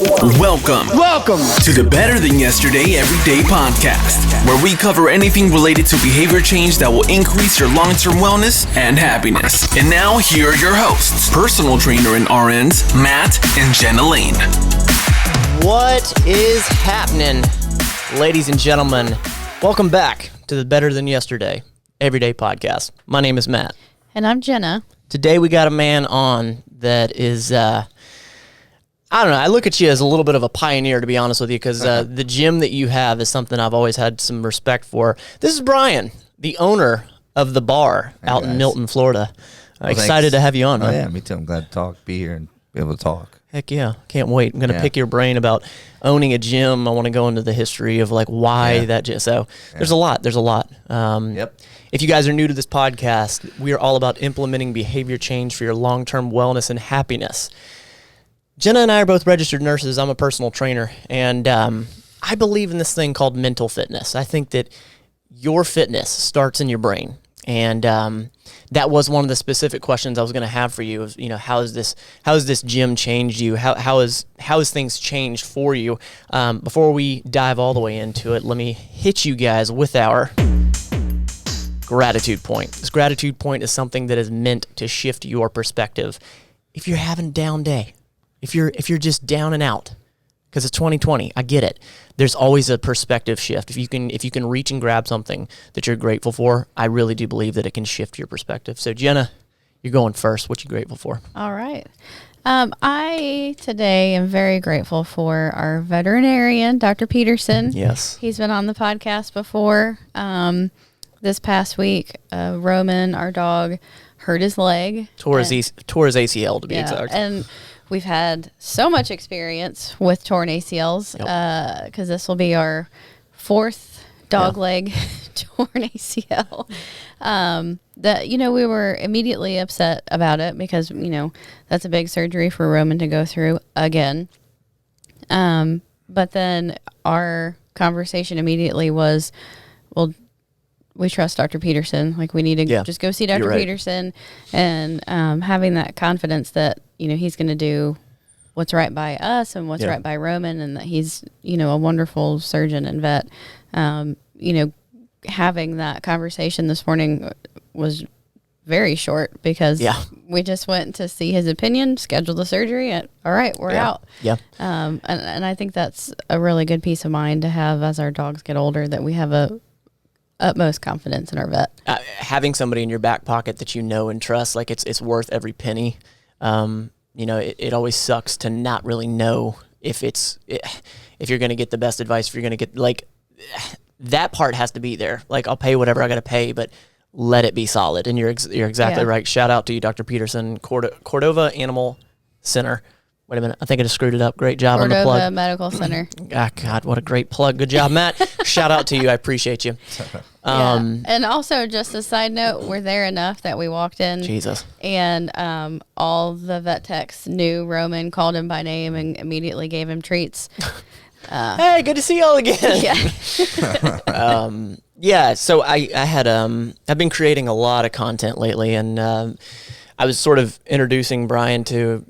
Welcome to the Better Than Yesterday Everyday podcast, where we cover anything related to behavior change that will increase your long-term wellness and happiness. And now, here are your hosts, personal trainer and RNs, Matt and Jenna Lane. What is happening, ladies and gentlemen? Welcome back to the Better Than Yesterday Everyday podcast. My name is Matt. And I'm Jenna. Today we got a man on that is, I don't know, I look at you as a little bit of a pioneer, to be honest with you, because the gym that you have is something I've always had some respect for. This is Bryan, the owner of the bar out in Milton, Florida. Excited to have you on, man. Oh, yeah, me too. I'm glad to be here and be able to talk. Heck yeah. Can't wait. I'm going to pick your brain about owning a gym. I want to go into the history of like why that gym. So there's a lot. If you guys are new to this podcast, we are all about implementing behavior change for your long-term wellness and happiness. Jenna and I are both registered nurses. I'm a personal trainer, and I believe in this thing called mental fitness. I think that your fitness starts in your brain, and that was one of the specific questions I was going to have for you. Is, you know, how has this gym changed you? How has things changed for you? Before we dive all the way into it, let me hit you guys with our gratitude point. This gratitude point is something that is meant to shift your perspective. If you're having a down day, if you're just down and out, because it's 2020, I get it. There's always a perspective shift. If you can reach and grab something that you're grateful for, I really do believe that it can shift your perspective. So Jenna, you're going first. What you grateful for? All right. I today am very grateful for our veterinarian, Dr. Peterson. Yes. He's been on the podcast before. This past week, Roman, our dog, hurt his leg. Tore his ACL, to be exact. And we've had so much experience with torn ACLs because this will be our fourth dog leg torn ACL. That, we were immediately upset about it because, that's a big surgery for Roman to go through again. But then our conversation immediately was, well, we trust Dr. Peterson. Like, we need to just go see Dr. Peterson, and having that confidence that, he's going to do what's right by us and what's right by Roman, and that he's, a wonderful surgeon and vet. Having that conversation this morning was very short because we just went to see his opinion, scheduled the surgery, and all right, we're out. Yeah. And I think that's a really good peace of mind to have as our dogs get older, that we have a utmost confidence in our vet. Having somebody in your back pocket that you know and trust, like it's worth every penny. It always sucks to not really know if you're going to get the best advice, if you're going to get, like, that part has to be there. Like, I'll pay whatever I got to pay, but let it be solid. And you're exactly right. Shout out to you, Dr. Peterson, Cordova Animal Center. Wait a minute. I think I just screwed it up. Great job on the plug. Cordova Medical Center. God, what a great plug. Good job, Matt. Shout out to you. I appreciate you. And also, just a side note, we're there enough that we walked in. Jesus. And all the vet techs knew Roman, called him by name, and immediately gave him treats. Hey, good to see y'all again. So I had I've been creating a lot of content lately, and I was sort of introducing Bryan to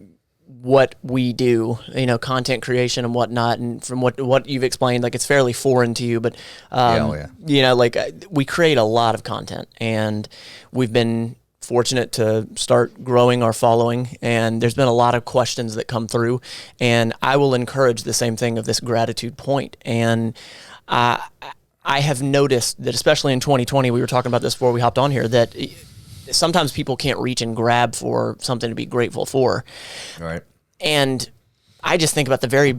what we do, content creation and whatnot. And from what you've explained, like, it's fairly foreign to you, but, we create a lot of content, and we've been fortunate to start growing our following. And there's been a lot of questions that come through, and I will encourage the same thing of this gratitude point. And I have noticed that, especially in 2020, we were talking about this before we hopped on here, that sometimes people can't reach and grab for something to be grateful for. Right. And I just think about the very,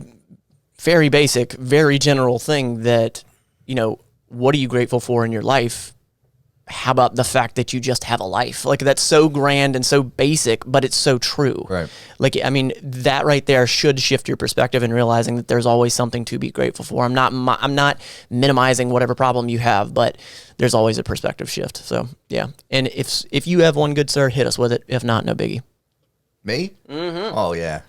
very basic, very general thing that, what are you grateful for in your life? How about the fact that you just have a life? Like, that's so grand and so basic, but it's so true. Right. Like, I mean, that right there should shift your perspective in realizing that there's always something to be grateful for. I'm not minimizing whatever problem you have, but there's always a perspective shift. So, yeah. And if you have one, good sir, hit us with it. If not, no biggie. Me? Mm-hmm. Oh, yeah.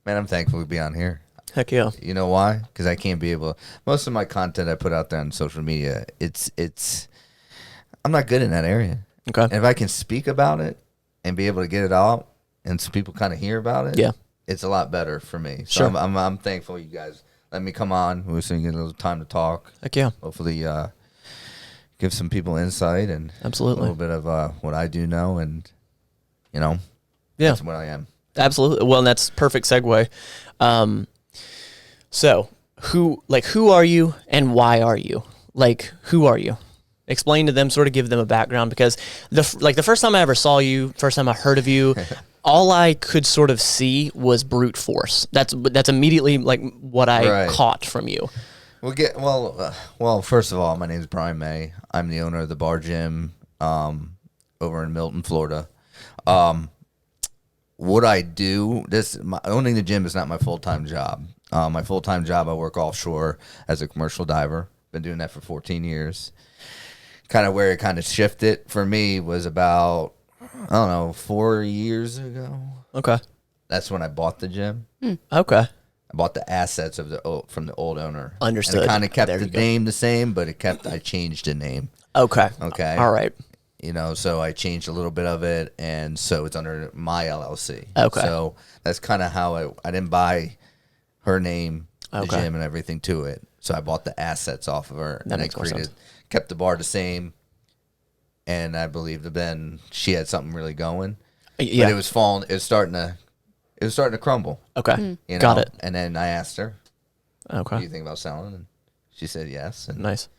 Man, I'm thankful to be on here. Heck yeah. You know why? Because I can't be able... Most of my content I put out there on social media, it's I'm not good in that area. Okay. And if I can speak about it and be able to get it out and some people kind of hear about it, it's a lot better for me. So Sure. I'm thankful you guys let me come on. We so we get a little time to talk. Heck yeah. Hopefully, give some people insight and Absolutely. a little bit of what I do know, and Yeah. that's what I am. Absolutely. Well, and that's perfect segue. So who are you and why are you? Like, who are you? Explain to them, sort of give them a background, because the first time I ever saw you, first time I heard of you, all I could sort of see was brute force. That's immediately like what I caught from you. Well, first of all, my name is Bryan May. I'm the owner of the bar gym over in Milton, Florida. What I do, owning the gym is not my full-time job. My full-time job, I work offshore as a commercial diver. Been doing that for 14 years. Kind of where it kind of shifted for me was about, 4 years ago. Okay. That's when I bought the gym. Okay. I bought the assets from the old owner. Understood. And it kind of kept the name the same, but I changed the name. Okay. Okay. All right. So I changed a little bit of it, and so it's under my LLC. Okay. So that's kind of how I didn't buy her name, the Okay. gym, and everything to it. So I bought the assets off of her, That and makes more sense. kept the bar the same. And I believe that then she had something really going. Yeah. But it was falling. It was starting to crumble. Okay. You know? Got it. And then I asked her, "Do Okay. you think about selling?" And she said yes. And Nice.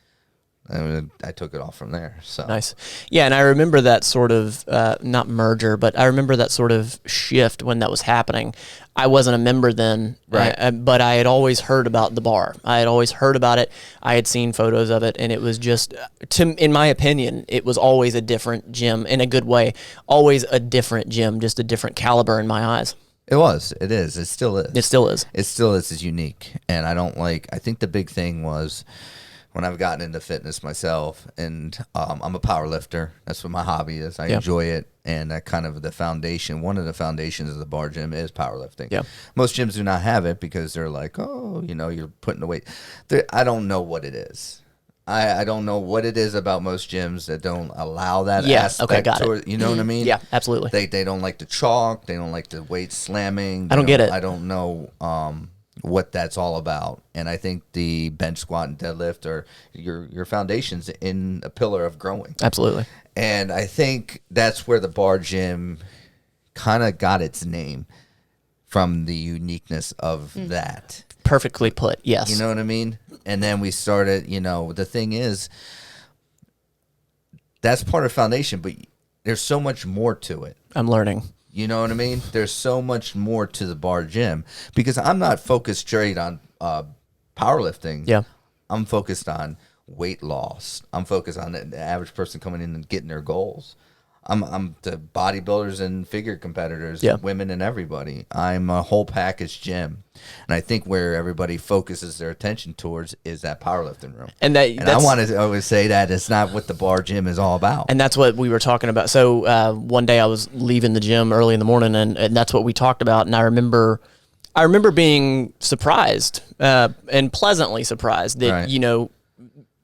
I took it off from there. So Nice. Yeah, and I remember that sort of, not merger, but I remember that sort of shift when that was happening. I wasn't a member then, Right. But I had always heard about the bar. I had always heard about it. I had seen photos of it, and it was just, in my opinion, it was always a different gym in a good way. Always a different gym, just a different caliber in my eyes. it was. It is. It still is. It still is. It still is. It's unique. And I think the big thing was when I've gotten into fitness myself, and I'm a power lifter. That's what my hobby is. I enjoy it. And that kind of one of the foundations of the bar gym is powerlifting. Yeah. Most gyms do not have it because they're like, you're putting the weight. I don't know what it is. I don't know what it is about most gyms that don't allow that aspect. Okay, got it. You know what I mean? Yeah, absolutely. They don't like the chalk. They don't like the weight slamming. I don't get it. I don't know what that's all about. And I think the bench squat and deadlift are your foundations in a pillar of growing. Absolutely. And I think that's where the bar gym kind of got its name, from the uniqueness of that. Perfectly put, yes. You know what I mean? And then we started, the thing is, that's part of foundation, but there's so much more to it. I'm learning. You know what I mean? There's so much more to the bar gym, because I'm not focused straight on powerlifting. Yeah. I'm focused on weight loss. I'm focused on the average person coming in and getting their goals. I'm the bodybuilders and figure competitors, women and everybody. I'm a whole package gym. And I think where everybody focuses their attention towards is that powerlifting room. And I want to always say that it's not what the bar gym is all about. And that's what we were talking about. So one day I was leaving the gym early in the morning, and that's what we talked about. And I remember being surprised and pleasantly surprised that,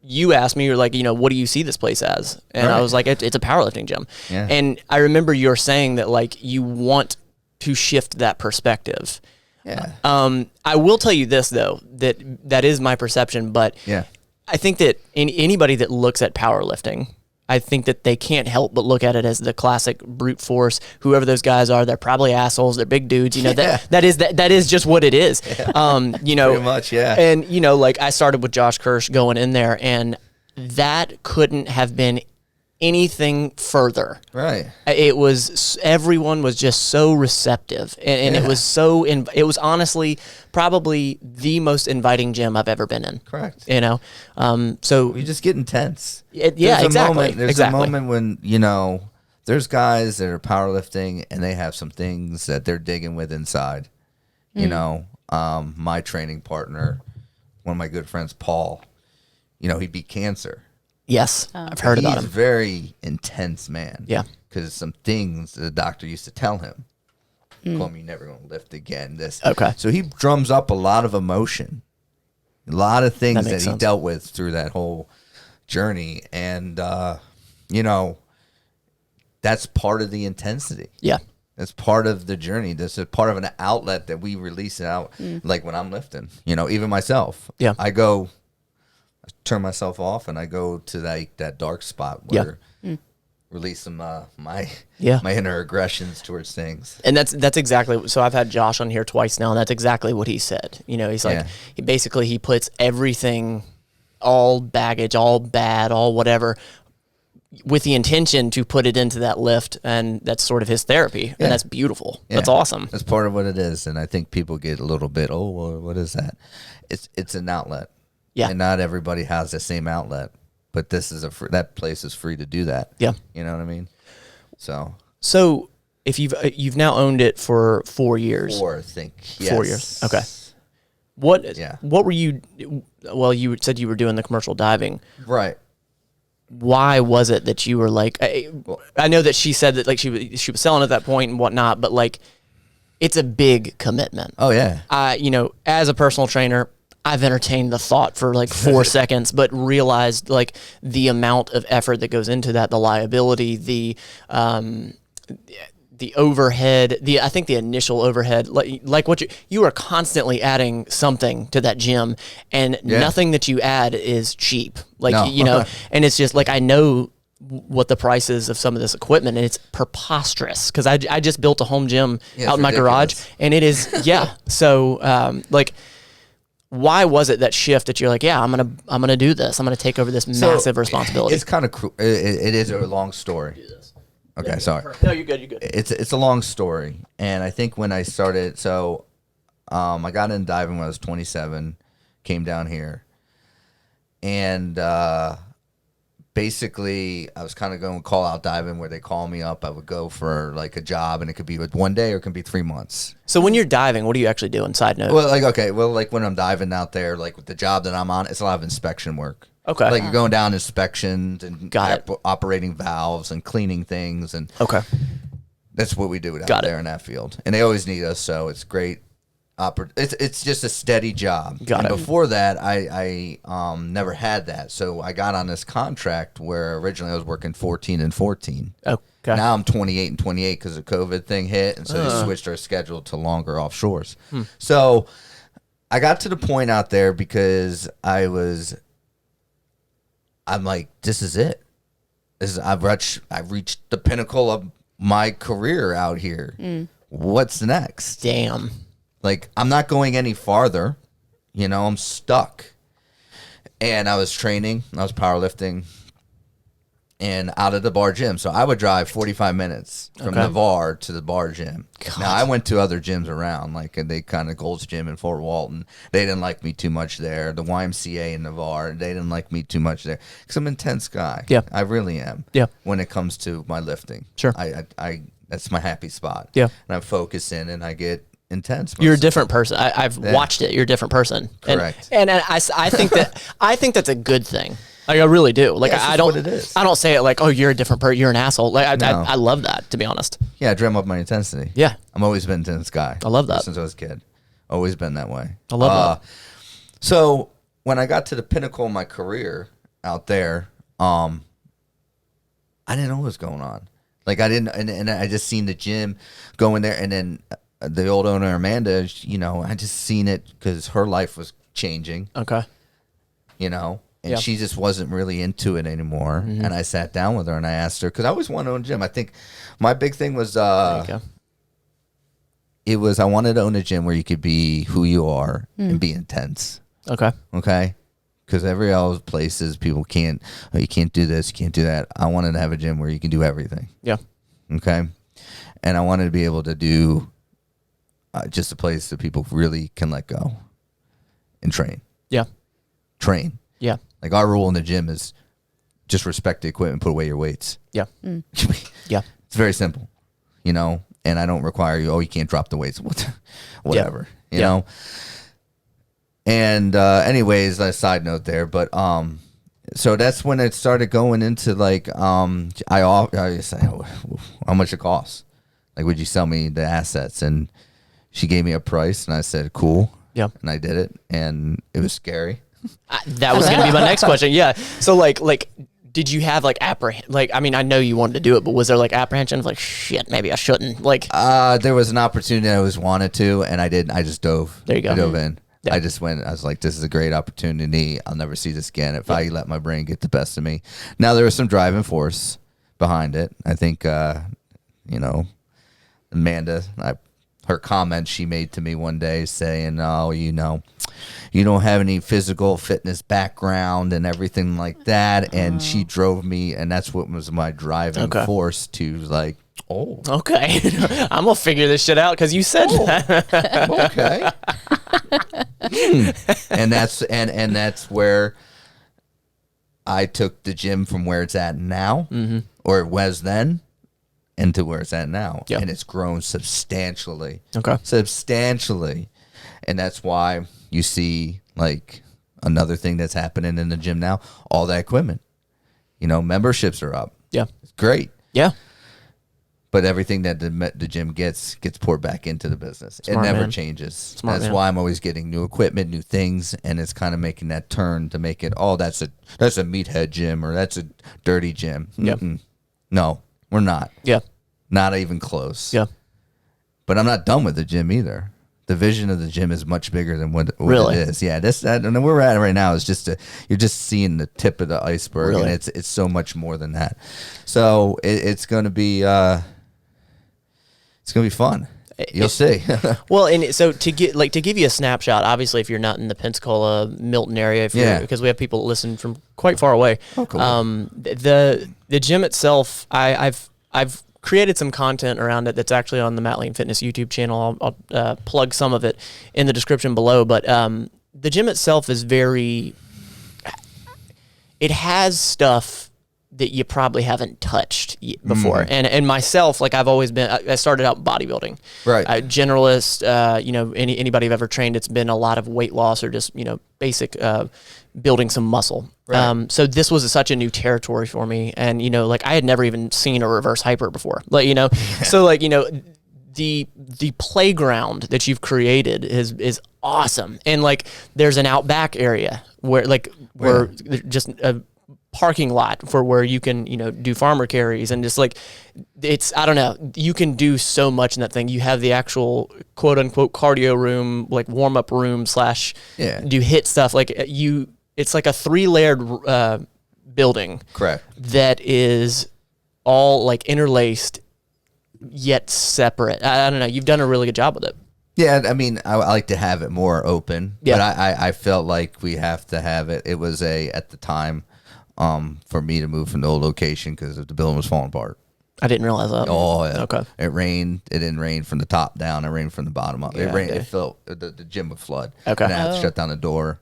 you asked me, you're like, what do you see this place as? And I was like, it's a powerlifting gym. Yeah. And I remember you're saying that, like, you want to shift that perspective. Yeah. I will tell you this, though, that is my perception, but I think that anybody that looks at powerlifting, I think that they can't help but look at it as the classic brute force. Whoever those guys are, they're probably assholes. They're big dudes. That is just what it is. Pretty much, yeah. And like, I started with Josh Kirsch going in there, and that couldn't have been anything further. Right. Everyone was just so receptive, and it was it was honestly probably the most inviting gym I've ever been in. Correct. So we just get intense. Exactly. There's a moment when, there's guys that are powerlifting and they have some things that they're digging with inside. My training partner, one of my good friends, Paul, he beat cancer. Yes, I've heard about him. He's a very intense man. Yeah. Because some things the doctor used to tell him. Call me, you're never going to lift again. Okay. So he drums up a lot of emotion. A lot of things that he sense. dealt with through that whole journey. And, that's part of the intensity. Yeah. It's part of the journey. This is part of an outlet that we release out. Like when I'm lifting, even myself. Yeah. I turn myself off and I go to that dark spot where release some my inner aggressions towards things. And that's exactly. So I've had Josh on here twice now, and that's exactly what he said. He's like, he puts everything, all baggage, all bad, all whatever, with the intention to put it into that lift, and that's sort of his therapy, and that's beautiful. Yeah. That's awesome. That's part of what it is, and I think people get a little bit, well, what is that? It's an outlet. Yeah. And not everybody has the same outlet, but this is that place is free to do that. Yeah. You know what I mean? So if you've now owned it for 4 years. 4, I think. Yes. 4 years. Okay. What were you? Well, you said you were doing the commercial diving, right? Why was it that you were like? I know that she said that like she was selling at that point and whatnot, but like it's a big commitment. Oh yeah. As a personal trainer, I've entertained the thought for like 4 seconds, but realized like the amount of effort that goes into that, the liability, the overhead, I think the initial overhead, like what you are constantly adding something to that gym, and nothing that you add is cheap. Like, no. And it's just like, I know what the price is of some of this equipment, and it's preposterous because I just built a home gym out in my garage, and it is, So why was it that shift that you're like, I'm gonna do this. I'm gonna take over this massive responsibility. It's kind of it is a long story. Okay, sorry. No, you're good. You're good. It's a long story, and I think when I started, I got into diving when I was 27, came down here, and basically I was kind of going call out diving where they call me up. I would go for like a job, and it could be with 1 day or it can be 3 months. So when you're diving, what are you actually doing? Side note. Well, like when I'm diving out there, like with the job that I'm on, it's a lot of inspection work. Okay. Like you're going down inspections and operating valves and cleaning things, and that's what we do out there in that field. And they always need us, so it's great. It's just a steady job. Before that, I never had that, so I got on this contract where originally I was working 14 and 14. Okay. Now I'm 28 and 28 because the COVID thing hit, and so they switched our schedule to longer offshores. So I got to the point out there because I'm like, this is it. I've reached the pinnacle of my career out here. What's next? Damn. Like, I'm not going any farther. I'm stuck. And I was training. I was powerlifting. And out of the bar gym. So I would drive 45 minutes from the bar to the bar gym. God. Now, I went to other gyms around, like they kind of Gold's Gym in Fort Walton. They didn't like me too much there. The YMCA in Navarre, they didn't like me too much there. Because I'm an intense guy. Yeah. I really am. Yeah. When it comes to my lifting. Sure. I that's my happy spot. Yeah. And I focus in and I get intense. You're a different person. I've watched it. You're a different person. Correct. And I think that's a good thing. Like, I really do. Like, I don't say it like, oh, you're a different person. You're an asshole. Like, I love that, to be honest. Yeah, I dream up my intensity. Yeah. I've always been an intense guy. I love that. Since I was a kid. Always been that way. I love that. So when I got to the pinnacle of my career out there, I didn't know what was going on. Like, I didn't, and I just seen the gym go in there, and then the old owner, Amanda, I just seen it because her life was changing. Okay. And she just wasn't really into it anymore. Mm-hmm. And I sat down with her and I asked her, because I always wanted to own a gym. I think my big thing was, I wanted to own a gym where you could be who you are and be intense. Okay. Okay. Because every other places people can't, you can't do this, you can't do that. I wanted to have a gym where you can do everything. Yeah. Okay. And I wanted to be able to do just a place that people really can let go and train. Yeah. Train. Yeah. Like our rule in the gym is just respect the equipment, put away your weights. Yeah. Yeah. It's very simple, and I don't require you, you can't drop the weights. Whatever, you know? And anyways, a side note there, but so that's when it started going into like, I say, how much it costs? Like, would you sell me the assets? And she gave me a price and I said, cool. Yeah. And I did it and it was scary. That was going to be my next question. Yeah. So like, did you have like I mean, I know you wanted to do it, but was there like apprehension of like, shit, maybe I shouldn't? Like, there was an opportunity I always wanted to, and I didn't. I just dove. There you go. I dove in. Yeah. I just went. I was like, this is a great opportunity. I'll never see this again if I let my brain get the best of me. Now there was some driving force behind it. I think, Amanda, her comment she made to me one day saying, "Oh, you don't have any physical fitness background and everything like that," and she drove me, and that's what was my driving force to like. Oh, okay. I'm gonna figure this shit out because you said that. Okay. And that's where I took the gym from where it's at now, or it was then, into where it's at now, and it's grown substantially. Okay, substantially, and that's why you see like another thing that's happening in the gym now. All that equipment, memberships are up. Yeah, it's great. Yeah. But everything that the gym gets poured back into the business. Smart, it never changes. That's why I'm always getting new equipment, new things, and it's kind of making that turn to make it, that's a meathead gym or that's a dirty gym. Yeah. No, we're not. Yeah. Not even close. Yeah. But I'm not done with the gym either. The vision of the gym is much bigger than what really? It is. Yeah, and where we're at right now is just you're just seeing the tip of the iceberg, and it's so much more than that. So it's going to be it's gonna be fun. You'll see. Well, and so to give you a snapshot, obviously, if you're not in the Pensacola, Milton area, because we have people that listen from quite far away. Oh, cool. The gym itself, I've created some content around it that's actually on the Matt Lane Fitness YouTube channel. I'll plug some of it in the description below. But the gym itself is it has stuff that you probably haven't touched before. And myself, like I've always been, I started out bodybuilding. Right. Generalist, anybody I've ever trained, it's been a lot of weight loss or just, basic building some muscle. Right. So this was such a new territory for me. And, I had never even seen a reverse hyper before. So the playground that you've created is awesome. And there's an out back area where just a parking lot for where you can, do farmer carries and just I don't know, you can do so much in that thing. You have the actual quote unquote cardio room, warm up room / do HIIT stuff. It's like a 3-layered building. Correct. That is all interlaced yet separate. I don't know. You've done a really good job with it. Yeah, I mean, I like to have it more open, but I felt like we have to have it. It was at the time, for me to move from the old location because the building was falling apart. I didn't realize that. Oh, yeah. Okay. It rained. It didn't rain from the top down. It rained from the bottom up. Yeah, it rained. It felt the gym would flood. Okay. And I had to shut down the door.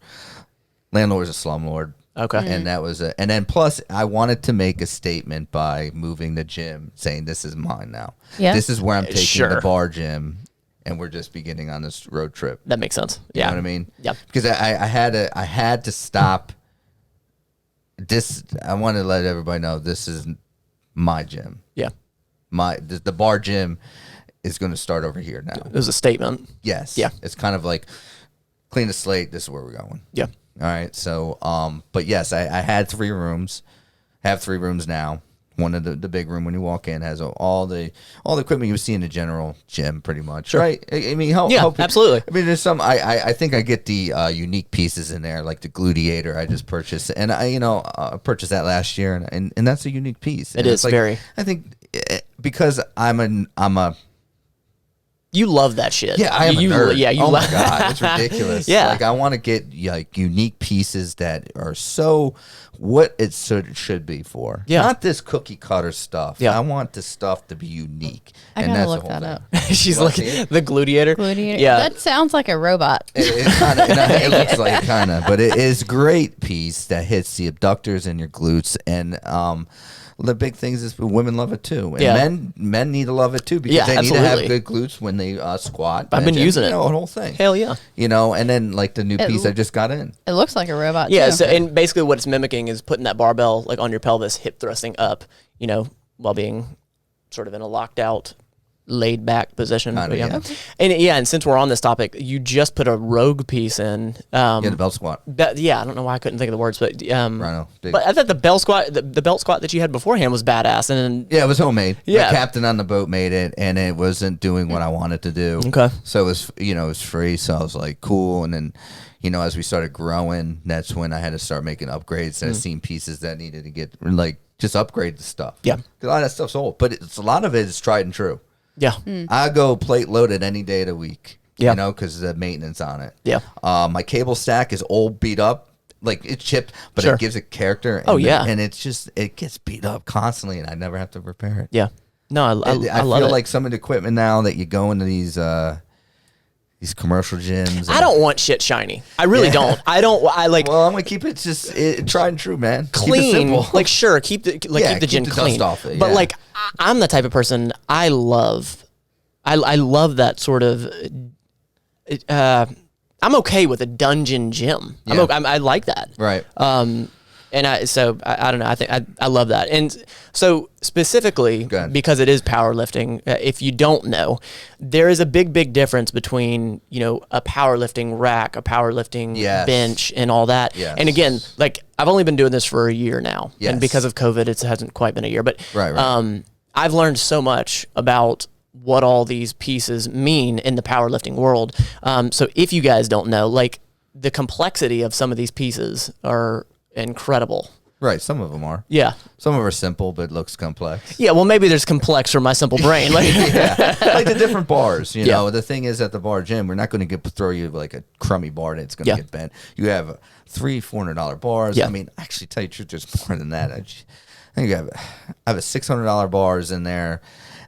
Landlord was a slumlord. Okay. And that was and then plus I wanted to make a statement by moving the gym, saying this is mine now. Yeah. This is where I'm taking the bar gym, and we're just beginning on this road trip. That makes sense. You know what I mean? Yep. Because I had to stop. This I want to let everybody know this is my gym. Yeah. The bar gym is going to start over here now. It was a statement. Yes. Yeah. It's kind of like clean the slate. This is where we're going. Yeah. All right. So, but yes, I had 3 rooms. Have 3 rooms now. One of the big room when you walk in has all the equipment you would see in the general gym, pretty much. Sure. Right? I mean, absolutely. I mean, there's some. I think I get the unique pieces in there, like the gluteator I just purchased, and I purchased that last year, and that's a unique piece. It is very. I think because I'm a. You love that shit. Yeah, I am a nerd. Yeah, oh my god, it's ridiculous. Yeah, I want to get unique pieces that are so what it should be for. Yeah, not this cookie cutter stuff. Yeah, I want the stuff to be unique. I gotta look that up. She's looking the gluteator. Yeah, that sounds like a robot. It looks like but it is a great piece that hits the abductors and your glutes and the big things is women love it too, and men need to love it too because they need to have good glutes when they squat. I've been using it, the whole thing. Hell yeah, and then the new piece I just got in. It looks like a robot. Yeah, too. so and basically what it's mimicking is putting that barbell on your pelvis, hip thrusting up, while being sort of in a locked out laid back position. Kinda, yeah. yeah. Okay. And since we're on this topic, you just put a rogue piece in. The belt squat. I don't know why I couldn't think of the words, but Rhino, big. but I thought the belt squat that you had beforehand was badass. And Yeah, it was homemade. Yeah. The captain on the boat made it, and it wasn't doing what I wanted to do. Okay. So it was, it was free. So I was like, cool. And then, as we started growing, that's when I had to start making upgrades. And I seen pieces that needed to get just upgrade the stuff. Yeah. 'Cause a lot of that stuff's old, but a lot of it is tried and true. yeah, I go plate loaded any day of the week. Yeah. Because of the maintenance on it. Yeah. My cable stack is old, beat up. Like, it's chipped, but Sure. it gives it character. And, Oh, yeah. And it's just, it gets beat up constantly, and I never have to repair it. yeah. No, I love feel it. like some of the equipment now that you go into these commercial gyms. I don't want shit shiny. I really don't. I like Well, I'm gonna keep it just tried and true, man. Keep it clean. simple. Like, sure, keep the gym the clean. dust off it, But yeah. like, I'm the type of person I love that sort of. I'm okay with a dungeon gym. Yeah. I like that. Right. And I don't know. I think I love that. And so specifically, Go ahead. because it is powerlifting, if you don't know, there is a big difference between, a powerlifting rack, a powerlifting Yes. bench, and all that. Yes. And again, like, I've only been doing this for a year now. Yes. And because of COVID, it hasn't quite been a year. But Right. I've learned so much about what all these pieces mean in the powerlifting world. So if you guys don't know, like, the complexity of some of these pieces are incredible. Right. Some of them are. Yeah. Some of them are simple, but looks complex. Yeah, well, maybe there's complex for my simple brain. Like, Yeah. Like the different bars. You Yeah. know, the thing is at the bar gym, we're not going to throw you like a crummy bar that's going to Yeah. get bent. You have $300-$400 bars. Yeah. I mean, actually, tell you the truth, there's more than that. I think I have a $600 bars in there.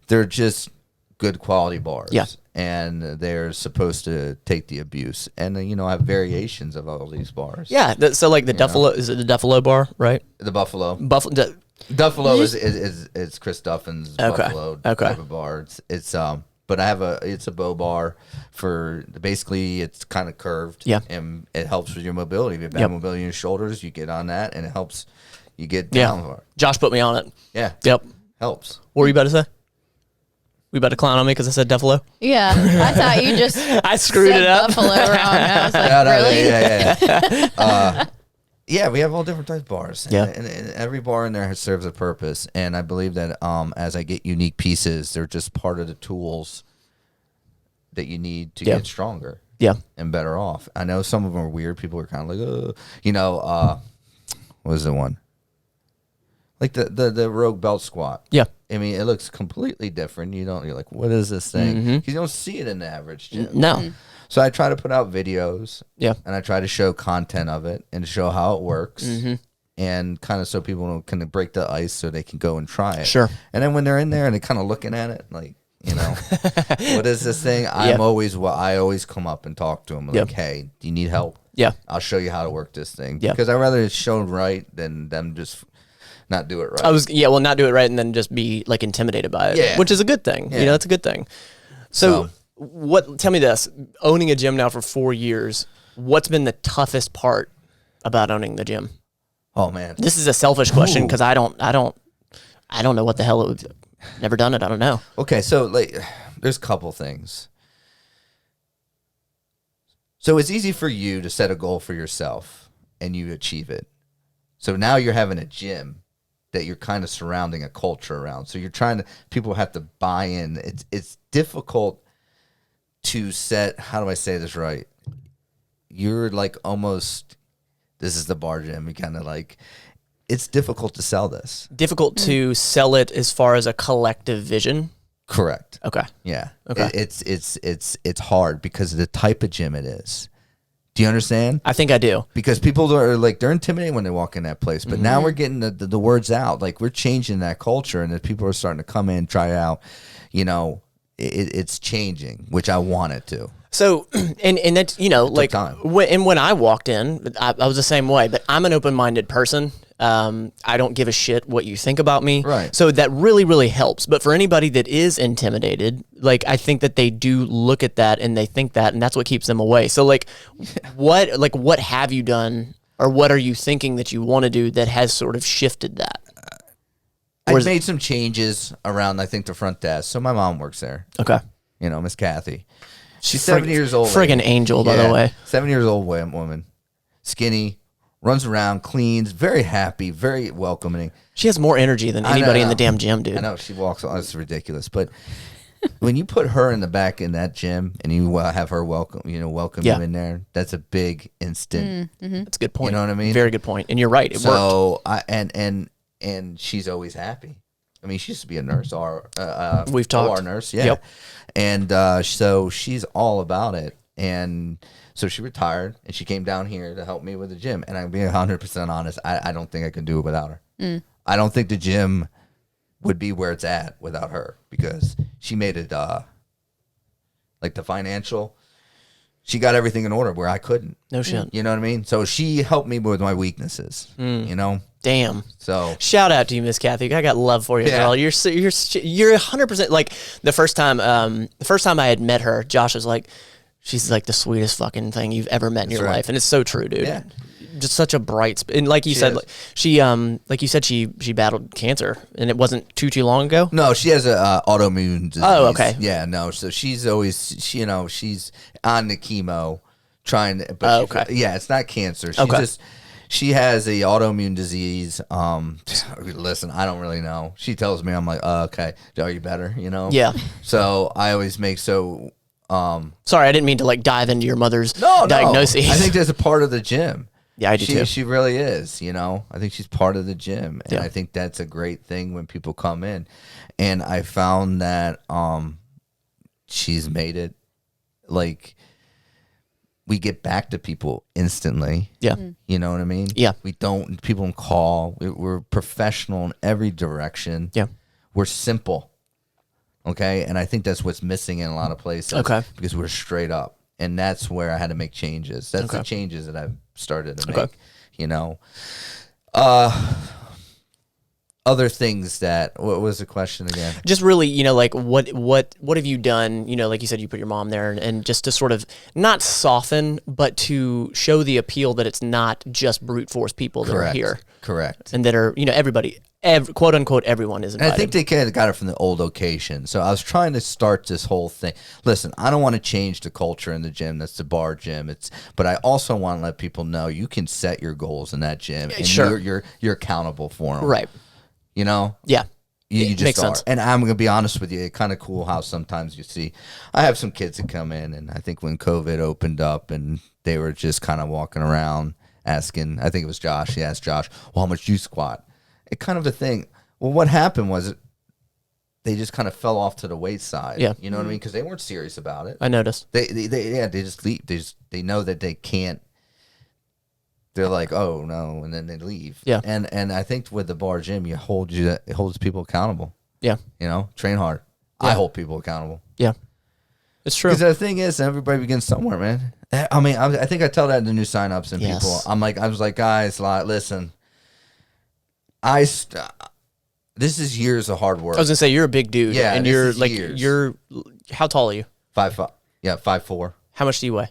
They're just good quality bars. Yeah. And they're supposed to take the abuse. And, I have variations of all these bars. yeah. So like the Duffalo, is it the Duffalo bar, right? The Buffalo. Buffalo. Is Chris Duffin's Buffalo type of bar. It's but I have it's a bow bar for basically it's kind of curved. Yeah. And it helps with your mobility. If you have bad Yep. mobility in your shoulders, you get on that and it helps you get down hard. Josh put me on it. Yeah. Yep. Helps. What were you about to say? We about to clown on me because I said Duffalo? Yeah, I thought you just I screwed said it up. Buffalo wrong. I was like, No, really? Yeah. Yeah, we have all different types of bars. Yeah. And every bar in there serves a purpose. And I believe that as I get unique pieces, they're just part of the tools that you need to Yeah. get stronger. Yeah. And better off. I know some of them are weird. People are kind of like, what was the one? Like the rogue belt squat. Yeah. I mean, it looks completely different. You're like, what is this thing? Because you don't see it in the average gym. No. So I try to put out videos. Yeah. And I try to show content of it and show how it works. And kind of so people can break the ice so they can go and try it. Sure. And then when they're in there and they're kind of looking at it, like, what is this thing? I always come up and talk to them like, hey, do you need help? Yeah. I'll show you how to work this thing. Yeah. Because I'd rather it's shown right than them just not do it right. Not do it right and then just be like intimidated by it. Yeah. Which is a good thing. Yeah. That's a good thing. So tell me this, owning a gym now for 4 years, what's been the toughest part about owning the gym? Oh man. This is a selfish question because I don't know what the hell it would. Never done it. I don't know. Okay, so there's a couple things. So it's easy for you to set a goal for yourself and you achieve it. So now you're having a gym that you're kind of surrounding a culture around. So you're people have to buy in. It's difficult to set, how do I say this right? You're like almost, this is the bar gym. You kind of like, it's difficult to sell this. Difficult to sell it as far as a collective vision. Correct. Okay. Yeah. Okay. It's hard because of the type of gym it is. Do you understand? I think I do. Because people are like, they're intimidated when they walk in that place. But now we're getting the words out. Like, we're changing that culture, and the people are starting to come in, try it out. It's changing, which I want it to. So, and that's, like, time. when I walked in, I was the same way, but I'm an open-minded person. I don't give a shit what you think about me. Right. So that really, really helps. But for anybody that is intimidated, like, I think that they do look at that and they think that, and that's what keeps them away. So what have you done, or what are you thinking that you want to do that has sort of shifted that? I made some changes around, I think, the front desk. So my mom works there. Okay. You know, Miss Kathy. She's 70 years old. Friggin' angel, by the way. 7 years old woman. Skinny. Runs around, cleans, very happy, very welcoming. She has more energy than anybody in the damn gym, dude. I know. She walks on. It's ridiculous. But when you put her in the back in that gym and you have her welcome you in there, that's a big instant. That's a good point. You know what I mean? Very good point. And you're right. It worked. And she's always happy. I mean, she used to be a nurse, we've talked. OR nurse, yeah. Yep. And so she's all about it. And so she retired, and she came down here to help me with the gym. And I'm being 100% honest, I don't think I can do it without her. I don't think the gym would be where it's at without her, because she made it like the financial. She got everything in order where I couldn't. No shit. You know what I mean? So she helped me with my weaknesses. You know. Damn. So shout out to you, Miss Kathy. I got love for you, girl. You're 100%. Like the first time I had met her, Josh was like, she's like the sweetest fucking thing you've ever met in your life, and it's so true, dude. Yeah. Just such a bright and like you said, like you said, she battled cancer, and it wasn't too long ago. No, she has a autoimmune disease. Oh, okay. Yeah, no. So she's always, she's on the chemo, trying to. But it's not cancer. She has a autoimmune disease. Listen, I don't really know. She tells me, I'm like, okay, are you better? You know? Yeah. So I always make Sorry, I didn't mean to like dive into your mother's diagnosis. I think there's a part of the gym. Yeah, I do too. She really is, you know. I think she's part of the gym, and I think that's a great thing when people come in. And I found that she's made it like we get back to people instantly. Yeah, you know what I mean. Yeah, people don't call. We're professional in every direction. Yeah, we're simple. Okay, and I think that's what's missing in a lot of places. Okay, because we're straight up. And that's where I had to make changes. That's the changes that I've started to make. You know, other things that. What was the question again? Just really, you know, like what have you done? You know, like you said, you put your mom there, and just to sort of not soften, but to show the appeal that it's not just brute force people that are here. Correct. And that are, you know, everybody. Quote unquote, everyone is invited. And I think they kind of got it from the old location. So I was trying to start this whole thing. Listen, I don't want to change the culture in the gym. That's the bar gym. But I also want to let people know you can set your goals in that gym, and you're accountable for them. Right. You know. Yeah. You just makes are. Sense. And I'm gonna be honest with you. It's kind of cool how sometimes you see. I have some kids that come in, and I think when COVID opened up, and they were just kind of walking around asking. I think it was Josh. He asked Josh, "Well, how much do you squat?" It kind of a thing. Well, what happened was they just kind of fell off to the wayside. Yeah. You know what I mean? Because they weren't serious about it. I noticed. They just leave. They know that they can't. They're like, oh no, and then they leave. Yeah. And I think with the bar gym, it holds people accountable. Yeah. You know, train hard. Yeah. I hold people accountable. Yeah. It's true. Because the thing is, everybody begins somewhere, man. I mean, I think I tell that in the new signups and people. I was like, guys, listen. This is years of hard work. I was gonna say you're a big dude. Yeah, and you're like years. How tall are you? 5'5". Yeah, 5'4". How much do you weigh?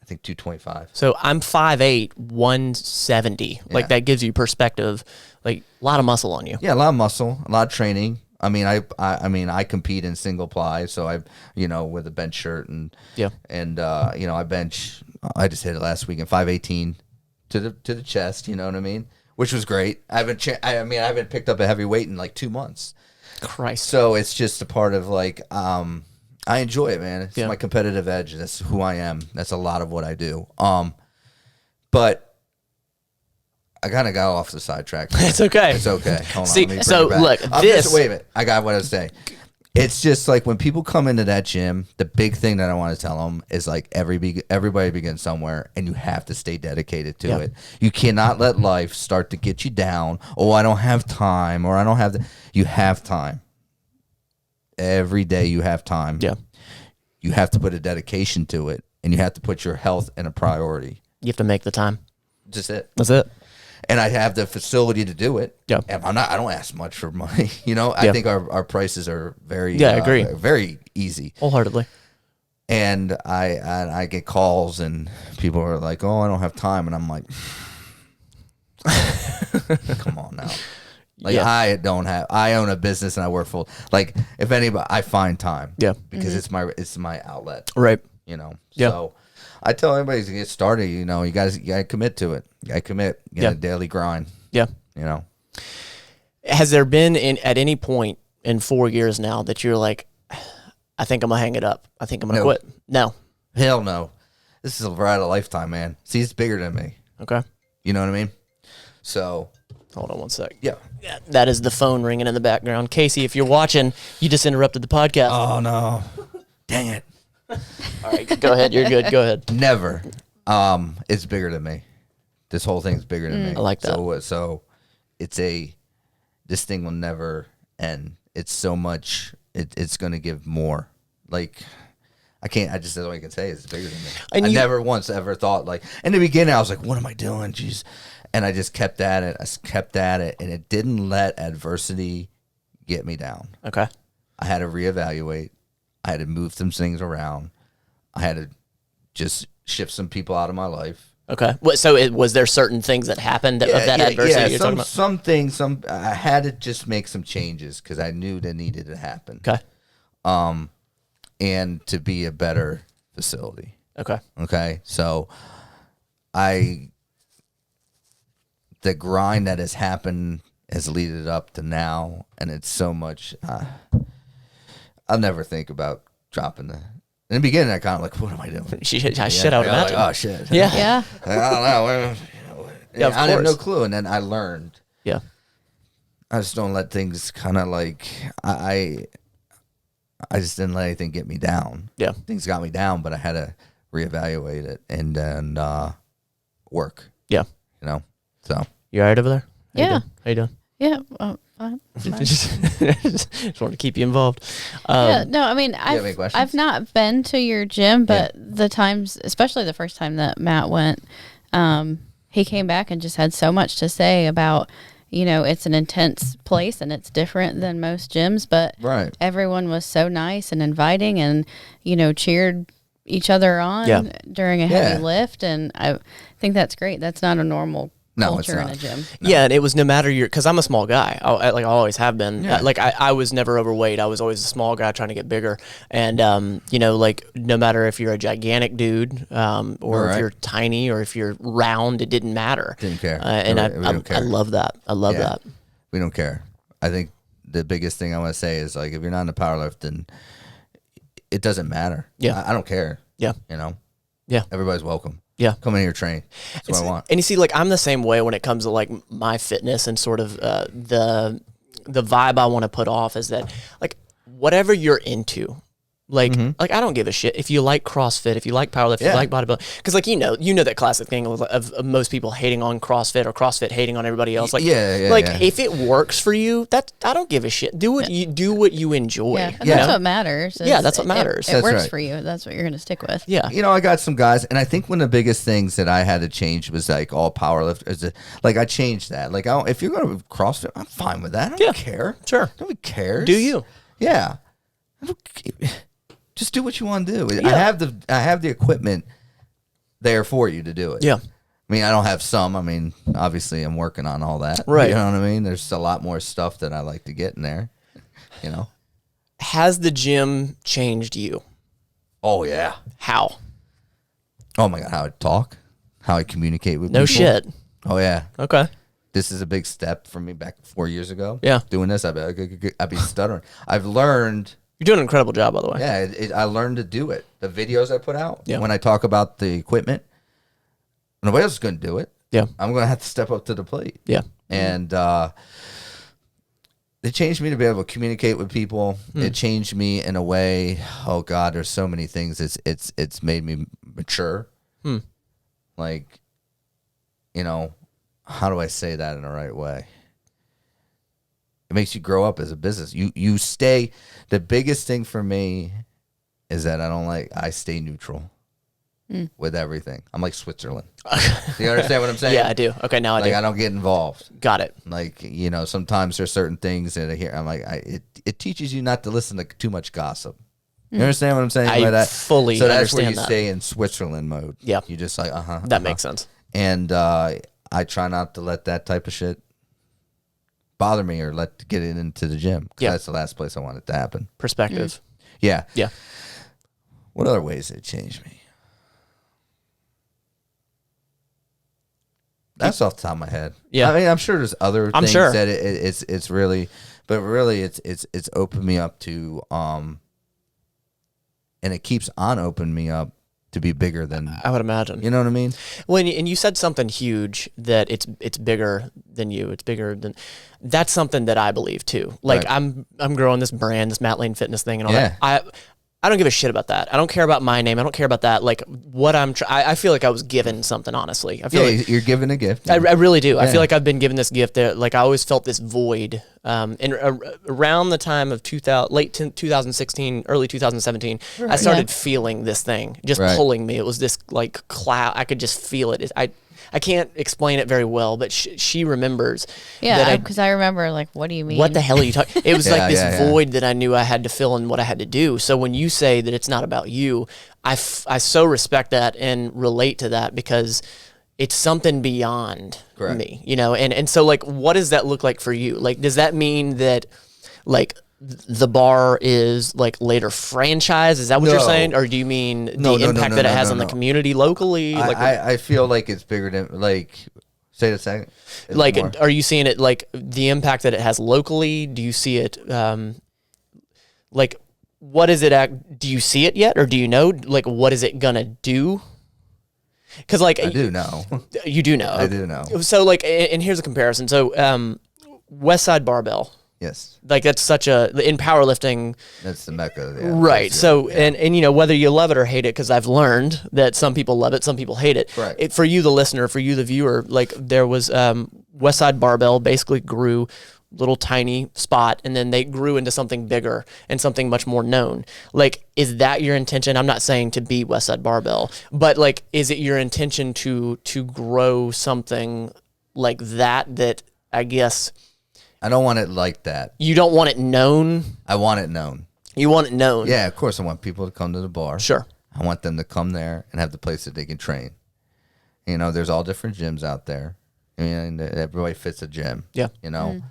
I think 225. So I'm 5'8", 170. Yeah. Like that gives you perspective. Like a lot of muscle on you. Yeah, a lot of muscle, a lot of training. I mean, I compete in single ply, so with a bench shirt and I bench. I just hit it last week in 518 to the chest. You know what I mean? Which was great. I haven't picked up a heavy weight in like 2 months. Christ. So it's just a part of like, I enjoy it, man. It's my competitive edge. That's who I am. That's a lot of what I do. But I kind of got off the sidetrack. It's okay. It's okay. Hold on. See, so look, wait a minute. I got what I was saying. It's just like when people come into that gym, the big thing that I want to tell them is like everybody begins somewhere, and you have to stay dedicated to it. You cannot let life start to get you down. Oh, I don't have time, or I don't have the. You have time. Every day you have time. Yeah. You have to put a dedication to it, and you have to put your health in a priority. You have to make the time. Just it. That's it. And I have the facility to do it. Yeah. And I don't ask much for money. I think our prices are very I agree. Very easy. Wholeheartedly. And I get calls and people are like, "Oh, I don't have time," and I'm like, "Come on now." Like I own a business and I work full. Like if anybody, I find time. Yeah. Because it's my outlet. Right. You know. Yeah. So I tell everybody to get started. You know, you gotta commit to it. You gotta commit. You got a daily grind. Yeah. You know. Has there been at any point in 4 years now that you're like, I think I'm gonna hang it up. I think I'm gonna quit? No. Hell no. This is a ride of a lifetime, man. See, it's bigger than me. Okay. You know what I mean? So. Hold on one sec. Yeah. That is the phone ringing in the background. Casey, if you're watching, you just interrupted the podcast. Oh, no. Dang it. All right, go ahead. You're good. Go ahead. Never. It's bigger than me. This whole thing's bigger than me. I like that. So this thing will never end. It's so much. It's going to give more. Like, I just, that's all I can say is it's bigger than me. And I never once ever thought, like, in the beginning, I was like, what am I doing? Jeez. And I just kept at it. And it didn't let adversity get me down. Okay. I had to reevaluate. I had to move some things around. I had to just shift some people out of my life. Okay. So was there certain things that happened of that adversity you're talking about? Some things, I had to just make some changes because I knew that needed to happen. Okay. And to be a better facility. Okay. Okay. So the grind that has happened has led up to now, and it's so much. I'll never think about dropping the. In the beginning, I kind of like, what am I doing? I would imagine. Like, oh shit. Yeah. Yeah. I don't know. Yeah, I had no clue, and then I learned. Yeah. I just don't let things kind of like I just didn't let anything get me down. Yeah. Things got me down, but I had to reevaluate it and then work. Yeah. You know. So. You all right over there? Yeah. How you doing? Yeah. Fine. Just wanted to keep you involved. Yeah, no, I mean, have any questions? I've not been to your gym, but the times, especially the first time that Matt went, he came back and just had so much to say about, it's an intense place and it's different than most gyms, but everyone was so nice and inviting and, cheered each other on during a heavy lift. And I think that's great. That's not a normal culture in a gym. No. Yeah, and it was no matter because I'm a small guy. I always have been. Yeah. I was never overweight. I was always a small guy trying to get bigger. And no matter if you're a gigantic dude or if you're tiny or if you're round, it didn't matter. Didn't care. And I love that. I love that. We don't care. I think the biggest thing I want to say is like if you're not in the powerlifting, it doesn't matter. Yeah, I don't care. Yeah, Yeah, everybody's welcome. Yeah. Come in here, train. That's what I want. And you see, I'm the same way when it comes to like my fitness and sort of the vibe I want to put off is that whatever you're into, I don't give a shit if you like CrossFit, if you like powerlifting, if you like bodybuilding, because that classic thing of most people hating on CrossFit or CrossFit hating on everybody else. If it works for you, I don't give a shit. Do what you enjoy. Yeah, that's what matters. That's what matters. It works for you. That's what you're going to stick with. Yeah. I got some guys, and I think one of the biggest things that I had to change was all powerlifters. I changed that. If you're going to CrossFit, I'm fine with that. I don't care. Sure. Nobody cares. Do you? Yeah. I don't care. Just do what you want to do. Yeah. I have the equipment there for you to do it. Yeah. I mean, I don't have some. I mean, obviously, I'm working on all that. Right. You know what I mean? There's a lot more stuff that I like to get in there. Has the gym changed you? Oh yeah. How? Oh my God, how I talk, how I communicate with people. No shit. Oh yeah. Okay. This is a big step for me back 4 years ago. Yeah. Doing this, I'd be stuttering. I've learned. You're doing an incredible job, by the way. Yeah, I learned to do it. The videos I put out, when I talk about the equipment, nobody else is going to do it. Yeah. I'm going to have to step up to the plate. Yeah. And it changed me to be able to communicate with people. It changed me in a way. Oh God, there's so many things. It's made me mature. How do I say that in the right way? It makes you grow up as a business. You stay. The biggest thing for me is that I stay neutral with everything. I'm like Switzerland. Do you understand what I'm saying? Yeah, I do. Okay, now I do. I don't get involved. Got it. Sometimes there's certain things that I hear. I'm like, it teaches you not to listen to too much gossip. You understand what I'm saying by that? Fully so that's understand where you that. stay in Switzerland mode. Yeah. You just That makes sense. And I try not to let that type of shit bother me or get it into the gym. Yeah. That's the last place I want it to happen. Perspective. Yeah. Yeah. What other ways did it change me? That's off the top of my head. Yeah. I mean, I'm sure there's other things sure. that it's really, but really it's opened me up to, and it keeps on opening me up to be bigger than, I would imagine. you know what I mean? Well, and you said something huge, that it's bigger than you. It's bigger than. That's something that I believe too. Like Right. I'm growing this brand, this Matt Lane Fitness thing, and all Yeah. that. I don't give a shit about that. I don't care about my name. I don't care about that. Like what I feel like I was given something. Honestly, I feel like You're given a gift. I really do. I Yeah. feel like I've been given this gift that, like, I always felt this void. And around the time of 2016, early 2017, I started feeling this thing just pulling me. It was this like cloud. I could just feel it. I can't explain it very well, but she remembers. Yeah, because I remember, like, what do you mean? What the hell are you talking? It was like this yeah. void that I knew I had to fill and what I had to do. So when you say that it's not about you, I so respect that and relate to that, because it's something beyond me, you know? And so, like, what does that look like for you? Like, does that mean that, like, the bar is like later franchise? Is that what you're saying? Or do you mean the impact that it has on the community locally? Like, I feel like it's bigger than, like, say it a second. Like, are you seeing it, like, the impact that it has locally? Do you see it, like, what is it, do you see it yet? Or do you know, like, what is it gonna do? Because, like, I do know. You do know. I do know. So, like, and here's a comparison. So, West Side Barbell. Yes. Like, that's such in powerlifting. That's the mecca. Yeah, right. So, and you know, whether you love it or hate it, because I've learned that some people love it, some people hate it. Right. For you, the listener, for you, the viewer, like, there was West Side Barbell basically grew little tiny spot, and then they grew into something bigger and something much more known. Like, is that your intention? I'm not saying to be West Side Barbell, but, like, is it your intention to grow something like that I guess I don't want it like that. you don't want it known? I want it known. You want it known? Yeah, of course I want people to come to the bar. Sure. I want them to come there and have the place that they can train. You know, there's all different gyms out there. And everybody fits a gym. Yeah. You know?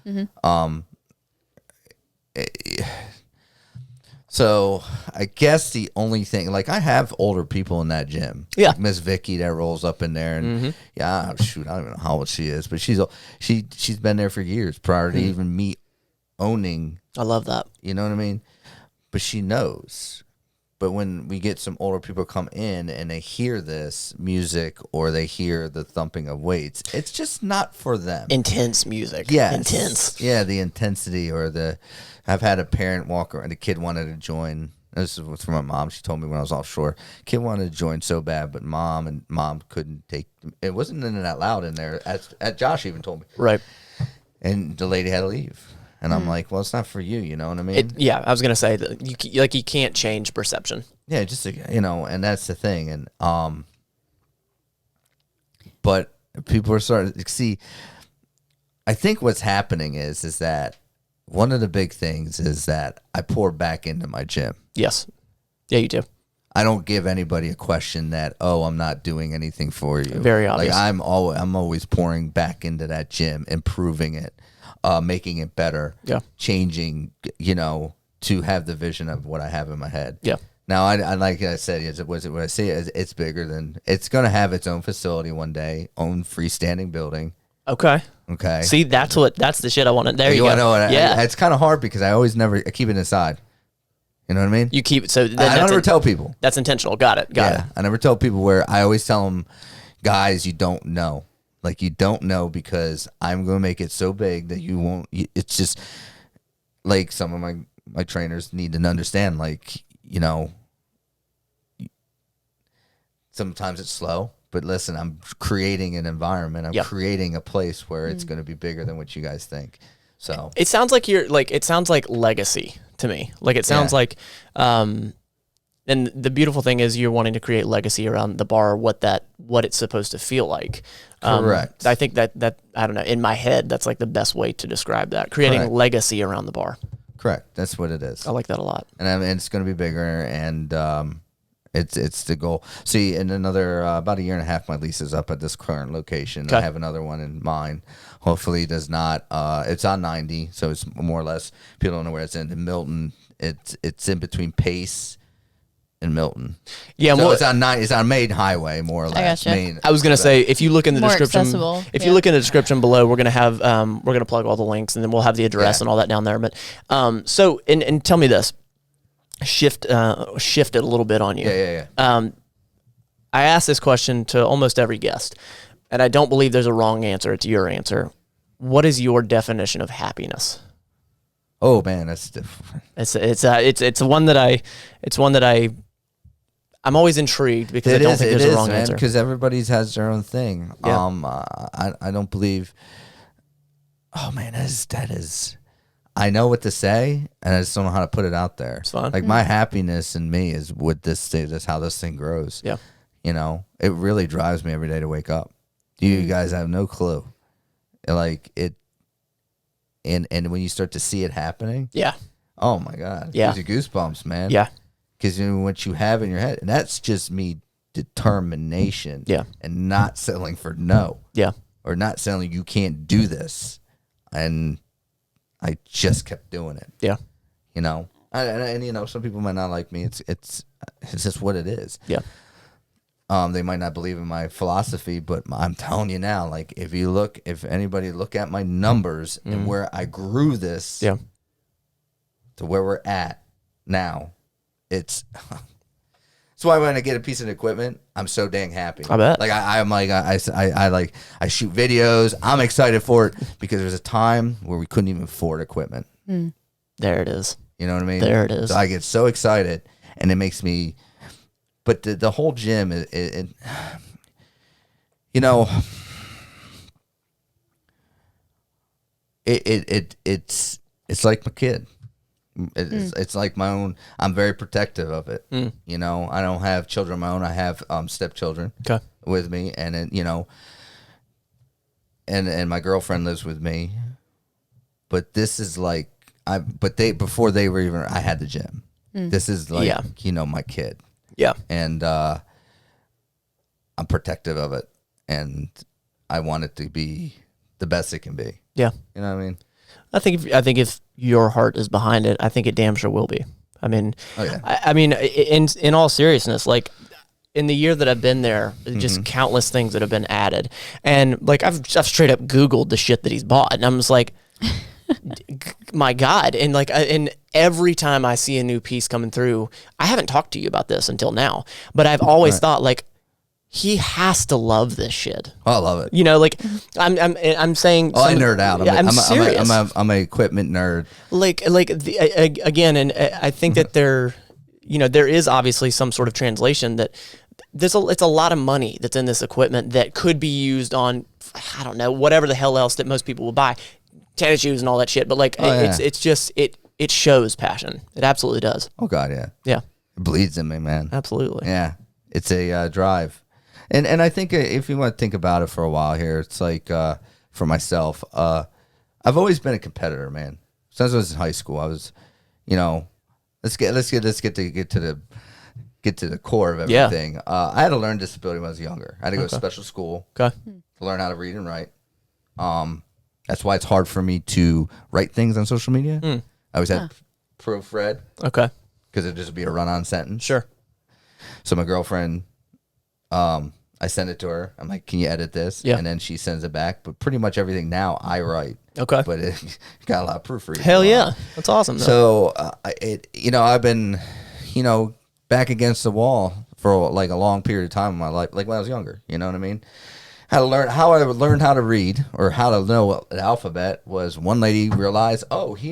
So I guess the only thing, like, I have older people in that gym. Yeah. Like Miss Vicky that rolls up in there, and shoot, I don't even know how old she is, but she's been there for years prior to even me owning. I love that. You know what I mean? But she knows. But when we get some older people come in and they hear this music or they hear the thumping of weights, it's just not for them. Intense music. Yeah. Intense. Yeah, the intensity or I've had a parent walk around, the kid wanted to join. This was from my mom. She told me when I was offshore. Kid wanted to join so bad, but mom couldn't take, it wasn't that loud in there. As Josh even told me. Right. And the lady had to leave. And I'm like, well, it's not for you, you know what I mean? Yeah, I was gonna say that you can't change perception. Yeah, just, you know, and that's the thing. And but people are starting to see. I think what's happening is that one of the big things is that I pour back into my gym. Yes. Yeah, you do. I don't give anybody a question that, oh, I'm not doing anything for you. Very obvious. Like I'm always pouring back into that gym, improving it. Making it better, changing, you know, to have the vision of what I have in my head. Yeah. Now, I like I said, what I say is it's bigger than, it's going to have its own facility one day, own freestanding building. Okay. Okay. See, that's the shit I wanted. There you go. Know what yeah. It's kind of hard because I keep it inside. You know what I mean? You keep it, so I never tell people. That's intentional. Got it. Got it. I never tell people where I always tell them, guys, you don't know. Like, you don't know because I'm going to make it so big that you won't. It's just like some of my trainers need to understand, like, you know, sometimes it's slow, but listen, I'm creating an environment. I'm creating a place where it's going to be bigger than what you guys think. So it sounds like it sounds like legacy to me. Like, it sounds like, and the beautiful thing is you're wanting to create legacy around the bar, what it's supposed to feel like. Correct. I think that I don't know, in my head, that's like the best way to describe that. Creating legacy around the bar. Correct. That's what it is. I like that a lot. And it's going to be bigger, and It's the goal. See, in another about a year and a half, my lease is up at this current location. Okay. I have another one in mind. Hopefully, it does not. It's on 90, so it's more or less. People don't know where it's in Milton. It's in between Pace and Milton. Yeah, so it's on 90. It's on main highway, more or less. gotcha. I was gonna say, if you look in the More description, accessible, if you look in the description below, we're gonna have we're gonna plug all the links, and then we'll have the address and all that down there. But so and tell me this, shift it a little bit on you. Yeah. I ask this question to almost every guest, and I don't believe there's a wrong answer. It's your answer. What is your definition of happiness? Oh man, that's different. It's one that I'm always intrigued because I don't think there's a wrong answer. Because everybody's has their own thing. Yeah. I don't believe. Oh man, that is. I know what to say, and I just don't know how to put it out there. It's fine. Like my happiness in me is what this how this thing grows. Yeah. You know, it really drives me every day to wake up. You guys have no clue. Like it, and when you start to see it happening, Yeah. oh my God, Yeah. gives you goosebumps, man. Yeah. Because you know what you have in your head, and that's just me determination. Yeah. And not settling for no. Yeah. Or not saying you can't do this, and I just kept doing it. Yeah. You know, and you know, some people might not like me. It's just what it is. Yeah. They might not believe in my philosophy, but I'm telling you now, like if anybody look at my numbers and where I grew this Yeah. to where we're at now, it's that's why when I get a piece of equipment, I'm so dang happy. I bet. Like I shoot videos. I'm excited for it because there's a time where we couldn't even afford equipment. There it is. You know what I mean? There it is. So I get so excited, and it makes me. But the whole gym, you know, it's like my kid. It's like my own. I'm very protective of it. You know, I don't have children of my own. I have stepchildren with me, and then, you know, and my girlfriend lives with me. But this is like before they were even. I had the gym. This is like you know, my kid. Yeah. And I'm protective of it, and I want it to be the best it can be. Yeah. You know what I mean? I think if your heart is behind it, I think it damn sure will be. I mean, I mean, in all seriousness, like in the year that I've been there, just countless things that have been added, and like I've straight up Googled the shit that he's bought, and I'm just like, my God. And like, and every time I see a new piece coming through, I haven't talked to you about this until now, but I've always thought like, he has to love this shit. Oh, I love it. You know, like I'm saying. Oh, I nerd out. I'm serious. I'm a equipment nerd. Again, and I think that there is obviously some sort of translation that it's a lot of money that's in this equipment that could be used on, I don't know, whatever the hell else that most people will buy. Tennis shoes and all that shit, but like it's just it shows passion. It absolutely does. Oh God, yeah, yeah, it bleeds in me, man. Absolutely, yeah. It's a drive, and I think if you want to think about it for a while here, it's like for myself, I've always been a competitor, man. Since I was in high school, I was, you know, let's get to the core of everything. I had a learning disability when I was younger. I had to go to special school to learn how to read and write. That's why it's hard for me to write things on social media. I always had proofread. Okay. Because it'd just be a run-on sentence. Sure. So my girlfriend, I send it to her. I'm like, can you edit this? Yeah. And then she sends it back. But pretty much everything now I write. Okay. But it got a lot of proofreading. Hell yeah. That's awesome. So, I've been, back against the wall for like a long period of time in my life, like when I was younger. You know what I mean? How I learned how to read or how to know the alphabet was one lady realized, he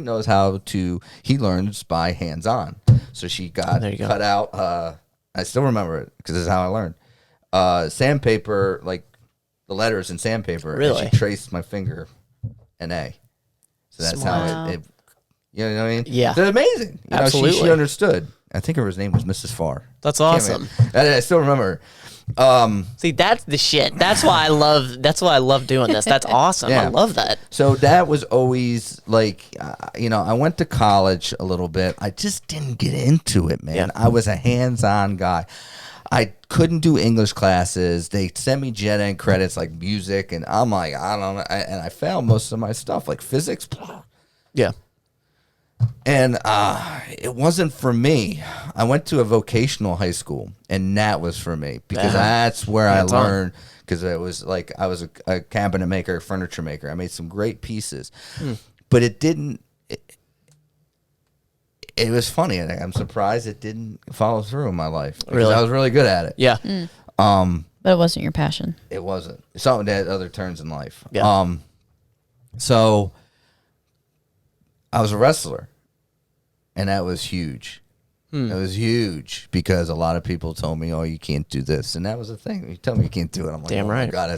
learns by hands-on. So she got cut out. I still remember it because this is how I learned. Sandpaper, like the letters in sandpaper. Really? And she traced my finger an A. So that's how it you know what I mean? Yeah. It's amazing. Absolutely. She understood. I think her name was Mrs. Farr. That's awesome. I still remember her. See, that's the shit. That's why I love doing this. That's awesome. I love that. So that was always like, I went to college a little bit. I just didn't get into it, man. I was a hands-on guy. I couldn't do English classes. They sent me Jenna and credits like music, and I'm like, I don't know. And I failed most of my stuff, like physics. Yeah. And it wasn't for me. I went to a vocational high school, and that was for me because that's where I learned. Because it was like I was a cabinet maker, furniture maker. I made some great pieces, but it didn't. It was funny. I'm surprised it didn't follow through in my life. Really, I was really good at it. Yeah. But it wasn't your passion. It wasn't. Something that had other turns in life. Yeah. So I was a wrestler, and that was huge. It was huge because a lot of people told me, "Oh, you can't do this," and that was the thing. You tell me you can't do it, I'm like, damn right. My God,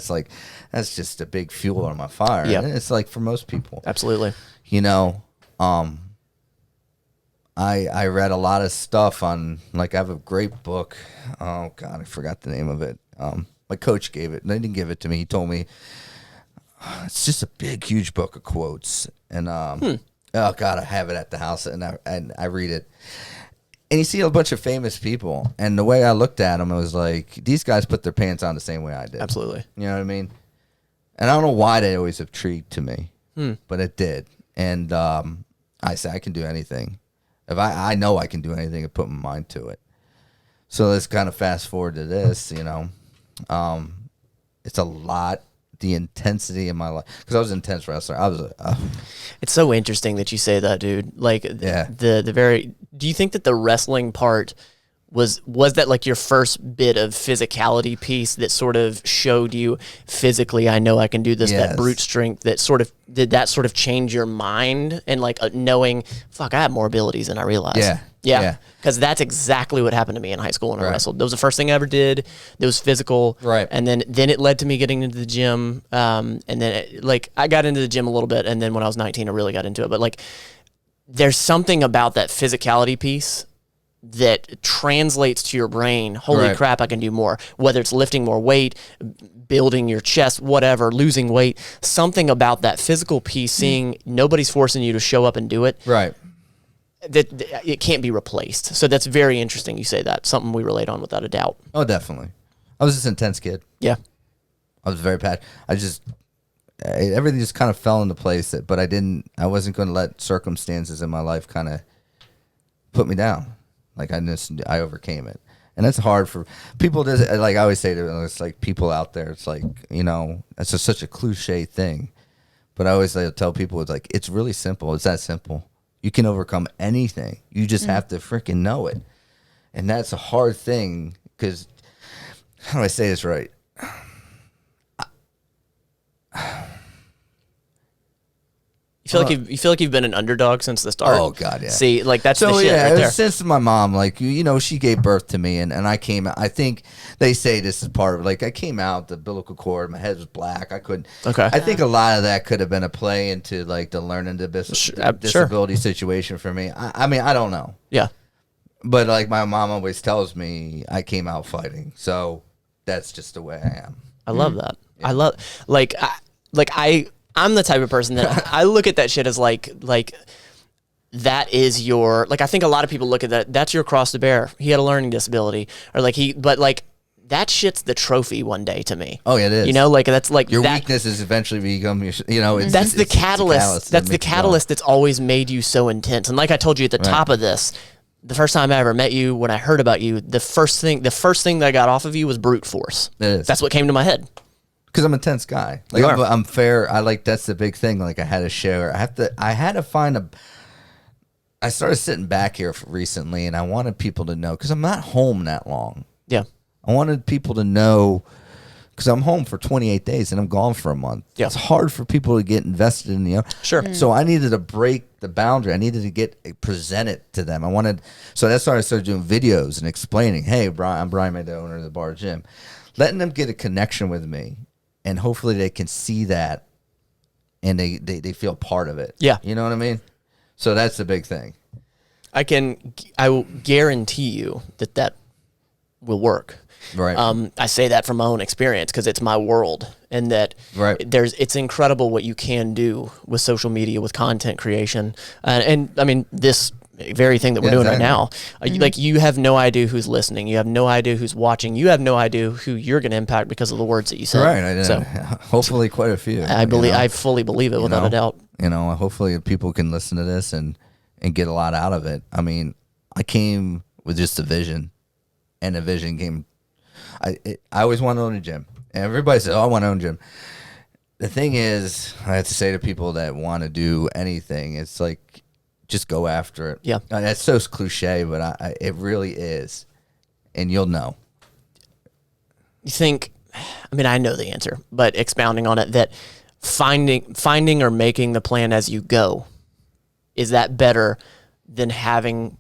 that's just a big fuel on my fire. Yeah. And it's like for most people, absolutely. I read a lot of stuff on, like, I have a great book. Oh, God, I forgot the name of it. My coach gave it, and they didn't give it to me. He told me, it's just a big, huge book of quotes. And, oh, God, I have it at the house, and I read it. And you see a bunch of famous people, and the way I looked at them, it was like, these guys put their pants on the same way I did. Absolutely. You know what I mean? And I don't know why they always intrigued to me, but it did. And I said, I can do anything. If I know I can do anything and put my mind to it. So let's kind of fast forward to this, it's a lot, the intensity in my life. Because I was an intense wrestler. I was It's so interesting that you say that, dude. Like, the very, do you think that the wrestling part was that like your first bit of physicality piece that sort of showed you physically, I know I can do this, that brute strength that sort of, did that sort of change your mind and like knowing, fuck, I have more abilities than I realized. Yeah. Because that's exactly what happened to me in high school when I wrestled. That was the first thing I ever did. It was physical. Right. And then it led to me getting into the gym. And then I got into the gym a little bit. And then when I was 19, I really got into it. But like, there's something about that physicality piece that translates to your brain. Holy crap, I can do more. Whether it's lifting more weight, building your chest, whatever, losing weight, something about that physical piece, seeing nobody's forcing you to show up and do it. right. That it can't be replaced. So that's very interesting you say that. Something we relate on without a doubt. Oh, definitely. I was just an intense kid. Yeah. I was very passionate. Everything just kind of fell into place, but I wasn't going to let circumstances in my life kind of put me down. Like I overcame it. And that's hard for people. Like I always say to them, it's like people out there, it's like, it's just such a cliche thing. But I always tell people, it's like, it's really simple. It's that simple. You can overcome anything. You just have to freaking know it. And that's a hard thing because, how do I say this right? You feel like you've been an underdog since the start. Oh God, yeah. See, like that's the shit right there. Since my mom, like she gave birth to me, and I came out. I think they say this is part of it. Like I came out the umbilical cord, my head was black. I couldn't. Okay. I think a lot of that could have been a play into like the learning disability situation for me. I mean, I don't know. Yeah. But like my mom always tells me, I came out fighting. So that's just the way I am. I love that. Yeah. I love I'm the type of person that I look at that shit as like that is your, like, I think a lot of people look at that, that's your cross to bear. He had a learning disability, or but that shit's the trophy one day to me. Oh, yeah, it is. Like that's like your weaknesses eventually become your, that's the catalyst. That's the catalyst that's always made you so intense. And like I told you at the top of this, the first time I ever met you, when I heard about you, the first thing that I got off of you was brute force. It is. That's what came to my head. Because I'm an intense guy. Like I'm fair. That's the big thing. Like I had to share. I had to find I started sitting back here recently, and I wanted people to know, because I'm not home that long. Yeah. I wanted people to know, because I'm home for 28 days and I'm gone for a month. Yeah. It's hard for people to get invested in Sure. So I needed to break the boundary. I needed to present it to them. So that's why I started doing videos and explaining, hey, Bryan, I'm Bryan, the owner of the bar gym. Letting them get a connection with me. And hopefully they can see that and they feel part of it. Yeah. You know what I mean? So that's the big thing. I will guarantee you that will work. Right. I say that from my own experience because it's my world, and that it's incredible what you can do with social media, with content creation, and I mean this very thing that we're doing right now. Like, you have no idea who's listening. You have no idea who's watching. You have no idea who you're going to impact because of the words that you said. Right. So hopefully quite a few. I fully believe it without a doubt. Hopefully people can listen to this and get a lot out of it. I mean, I came with just a vision, and a vision came. I always wanted to own a gym. And everybody says, "Oh, I want to own a gym." The thing is, I have to say to people that want to do anything, it's like, just go after it. Yeah. That's so cliche, but it really is. And you'll know. You think, I mean, I know the answer, but expounding on it, that finding or making the plan as you go, is that better than having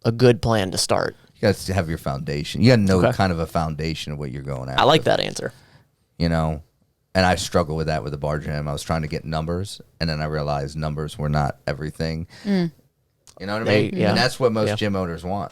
a good plan to start? You got to have your foundation. You got to know kind of a foundation of what you're going after. I like that answer. And I struggle with that with the bar gym. I was trying to get numbers, and then I realized numbers were not everything. You know what I mean? Yeah. And that's what most gym owners want.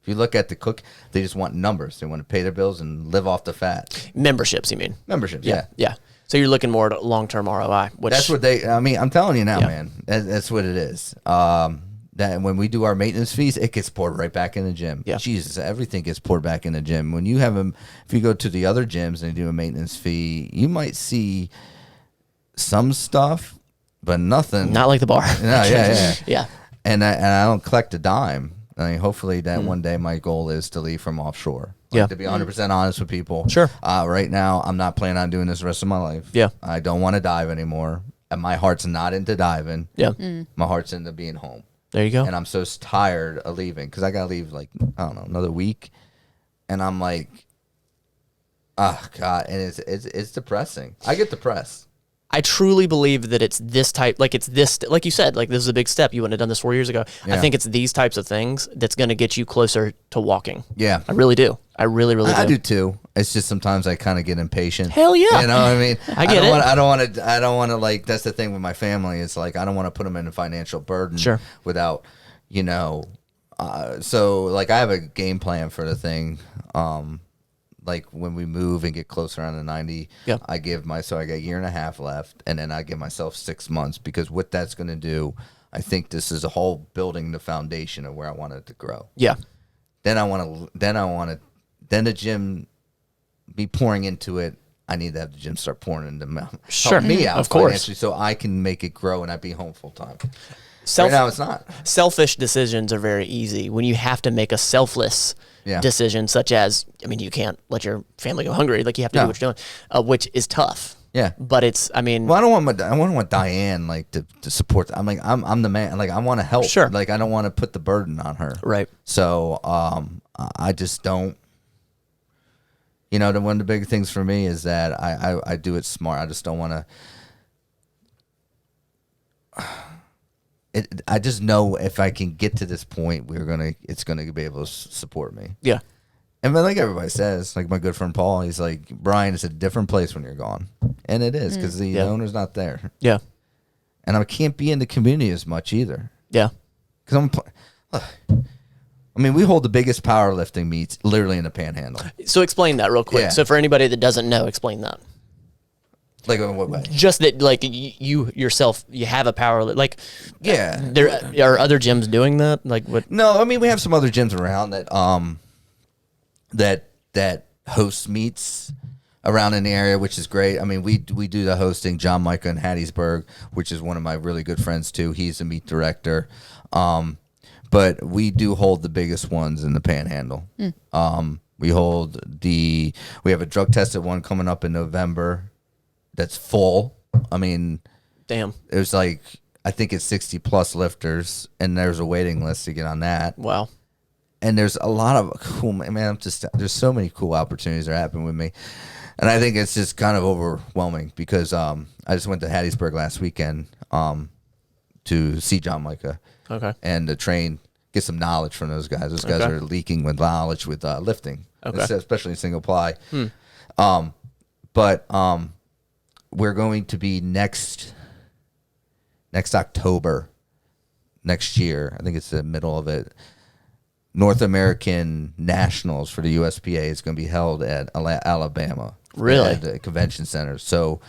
If you look at the cook, they just want numbers. They want to pay their bills and live off the fat. Memberships, you mean? Memberships, yeah. So you're looking more at long-term ROI. That's what I'm telling you now, man. That's what it is. That when we do our maintenance fees, it gets poured right back in the gym. Yeah. Jesus, everything gets poured back in the gym. When you have them, if you go to the other gyms and do a maintenance fee, you might see some stuff, but nothing. Not like the bar. No, yeah. And I don't collect a dime. I mean, hopefully that one day my goal is to leave from offshore. To be 100% honest with people. Sure. Right now, I'm not planning on doing this the rest of my life. Yeah. I don't want to dive anymore. And my heart's not into diving. Yeah. My heart's into being home. There you go. And I'm so tired of leaving because I got to leave another week. And I'm like, oh, God. And it's depressing. I get depressed. I truly believe that it's this type, like you said, like this is a big step. You wouldn't have done this 4 years ago. Yeah. I think it's these types of things that's going to get you closer to walking. Yeah. I really do. I really do. I do too. It's just sometimes I kind of get impatient. Hell yeah. You know what I mean? I get it. I don't want to like, that's the thing with my family. It's like, I don't want to put them in a financial burden without, so like I have a game plan for the thing. Like when we move and get closer on the 90, I got a year and a half left, and then I give myself 6 months, because what that's going to do, I think this is a whole building the foundation of where I want it to grow. Yeah. Then the gym be pouring into it. I need to have the gym start pouring into help me out, of course, so I can make it grow and I be home full time. Right now it's not. Selfish decisions are very easy when you have to make a selfless decision, such as, you can't let your family go hungry. Like, you have to do what you're doing, which is tough. Yeah. But it's, well, I don't want Diane like to support. I'm like, I'm the man. Like, I want to help. Sure. Like, I don't want to put the burden on her. Right. So, I just don't, one of the big things for me is that I do it smart. I just don't want to, I just know if I can get to this point, it's gonna be able to support me. Yeah. And like everybody says, like my good friend Paul, he's like, Bryan, it's a different place when you're gone, and it is, because the owner's not there. Yeah. And I can't be in the community as much either. Yeah. Because we hold the biggest powerlifting meets literally in the Panhandle. So explain that real quick. Yeah. So for anybody that doesn't know, explain that. Like, in what way? Just that, like, you yourself, you have a power, like, there are other gyms doing that. Like, what? No, we have some other gyms around that host meets around in the area, which is great. We do the hosting. John Micah in Hattiesburg, which is one of my really good friends too. He's the meet director. But we do hold the biggest ones in the Panhandle. We have a drug tested one coming up in November. That's full. Damn. There's like, I think it's 60 plus lifters, and there's a waiting list to get on that. Wow. And there's a lot of cool, there's so many cool opportunities that are happening with me. And I think it's just kind of overwhelming, because I just went to Hattiesburg last weekend to see John Micah. Okay. And to train, get some knowledge from those guys. Those guys are leaking with knowledge with lifting, especially in single ply. But we're going to be next October next year. I think it's the middle of it. North American Nationals for the USPA is going to be held at Alabama. Really? At the convention center. So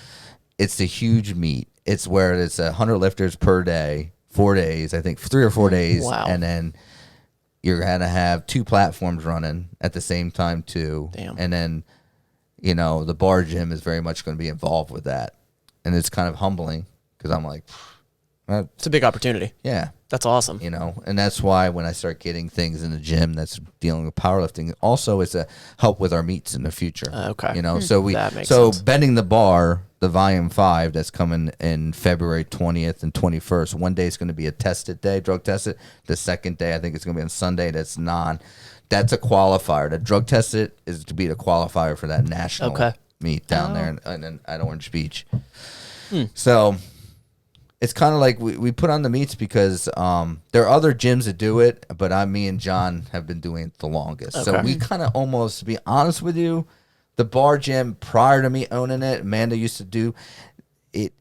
it's a huge meet. It's where it's 100 lifters per day, 4 days, I think 3 or 4 days. Wow. And then you're going to have 2 platforms running at the same time too. Damn. And then, the bar gym is very much going to be involved with that. And it's kind of humbling because I'm like, it's a big opportunity. yeah. That's awesome. And that's why when I start getting things in the gym that's dealing with powerlifting, also is to help with our meets in the future. Okay. So That makes sense. Bending the Bar, the volume 5 that's coming in February 20th and 21st. One day is going to be a tested day, drug tested. The second day, I think it's going to be on Sunday. That's a qualifier. The drug tested is to be the qualifier for that national meet down there at Orange Beach. So it's kind of like we put on the meets because there are other gyms that do it, but me and John have been doing it the longest. Okay. So we kind of almost, to be honest with you, the bar gym prior to me owning it, Amanda used to do it.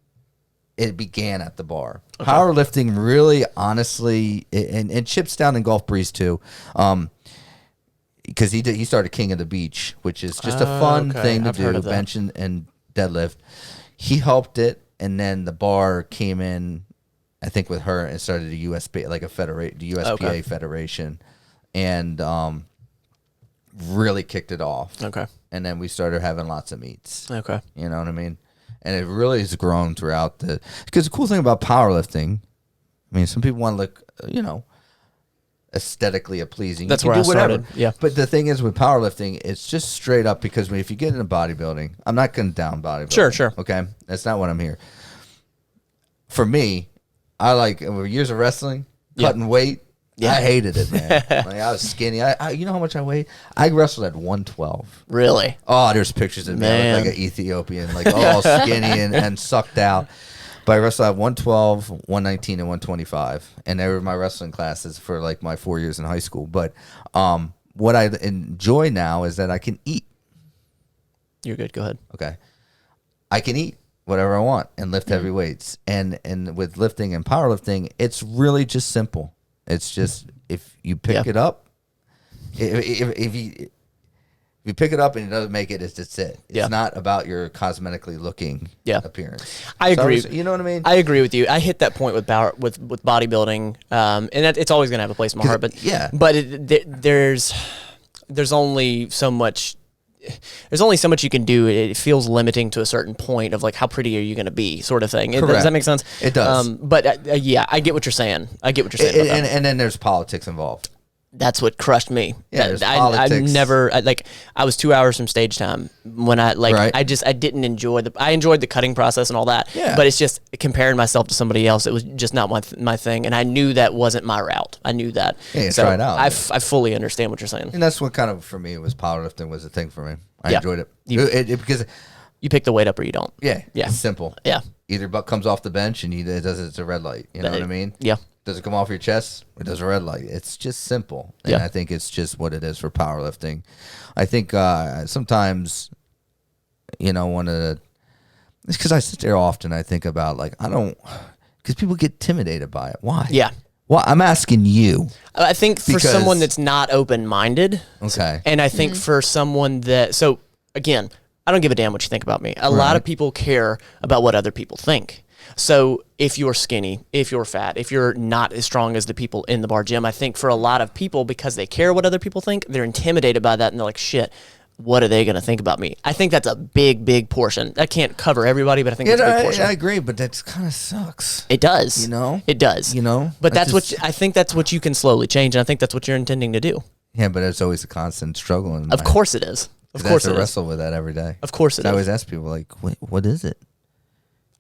It began at the bar. Okay. Powerlifting really, honestly, and Chip's down in Gulf Breeze too, because he started King of the Beach, which is just a fun thing to do, bench and deadlift. He helped it. And then the bar came in, I think, with her and started the USPA, like the USPA federation, and really kicked it off. Okay. And then we started having lots of meets. Okay. You know what I mean? And it really has grown throughout because the cool thing about powerlifting, some people want to look, aesthetically pleasing. That's you can where do I whatever. started. Yeah. But the thing is with powerlifting, it's just straight up because if you get into bodybuilding, I'm not going to down bodybuilding. Sure. Okay? That's not what I'm here. For me, I like years of wrestling, cutting weight. Yeah. I hated it, man. I was skinny. I you know how much I weighed? I wrestled at 112. Really? Oh, there's pictures of me. I look like an Ethiopian, all skinny and sucked out. But I wrestled at 112, 119, and 125. And they were my wrestling classes for my 4 years in high school. But what I enjoy now is that I can eat. You're good. Go ahead. Okay. I can eat whatever I want and lift heavy weights. And with lifting and powerlifting, it's really just simple. It's just if you pick it up, if you pick it up and it doesn't make it, it's just it. It's not about your cosmetically looking appearance. I agree. You know what I mean? I agree with you. I hit that point with bodybuilding, and it's always going to have a place in my heart. But there's only so much. There's only so much you can do. It feels limiting to a certain point of how pretty are you going to be, sort of thing. Does that make sense? It does. But I get what you're saying. And then there's politics involved. That's what crushed me. Yeah, I was 2 hours from stage time when I didn't enjoy I enjoyed the cutting process and all that. Yeah. But it's just comparing myself to somebody else. It was just not my thing, and I knew that wasn't my route. I knew that. Yeah, try it out. I fully understand what you're saying. And that's what kind of for me was powerlifting was a thing for me. I enjoyed it. Because you pick the weight up or you don't. Yeah. It's simple. Yeah. Either butt comes off the bench and it's a red light. You know what I mean? Yeah. Does it come off your chest? It does a red light. It's just simple. And I think it's just what it is for powerlifting. I think sometimes, it's because I sit there often, I think about because people get intimidated by it. Why? Yeah. Well, I'm asking you. I think for someone that's not open-minded. Okay. And I think for someone so again, I don't give a damn what you think about me. A lot of people care about what other people think. So if you're skinny, if you're fat, if you're not as strong as the people in the bar gym, I think for a lot of people, because they care what other people think, they're intimidated by that and they're like, shit, what are they going to think about me? I think that's a big, big portion. That can't cover everybody, but I think that's a big portion. I agree, but that kind of sucks. It does. It does. But I think that's what you can slowly change, and I think that's what you're intending to do. Yeah, but it's always a constant struggle. Of course it is. Of course it is. I wrestle with that every day. Of course it is. I always ask people, what is it?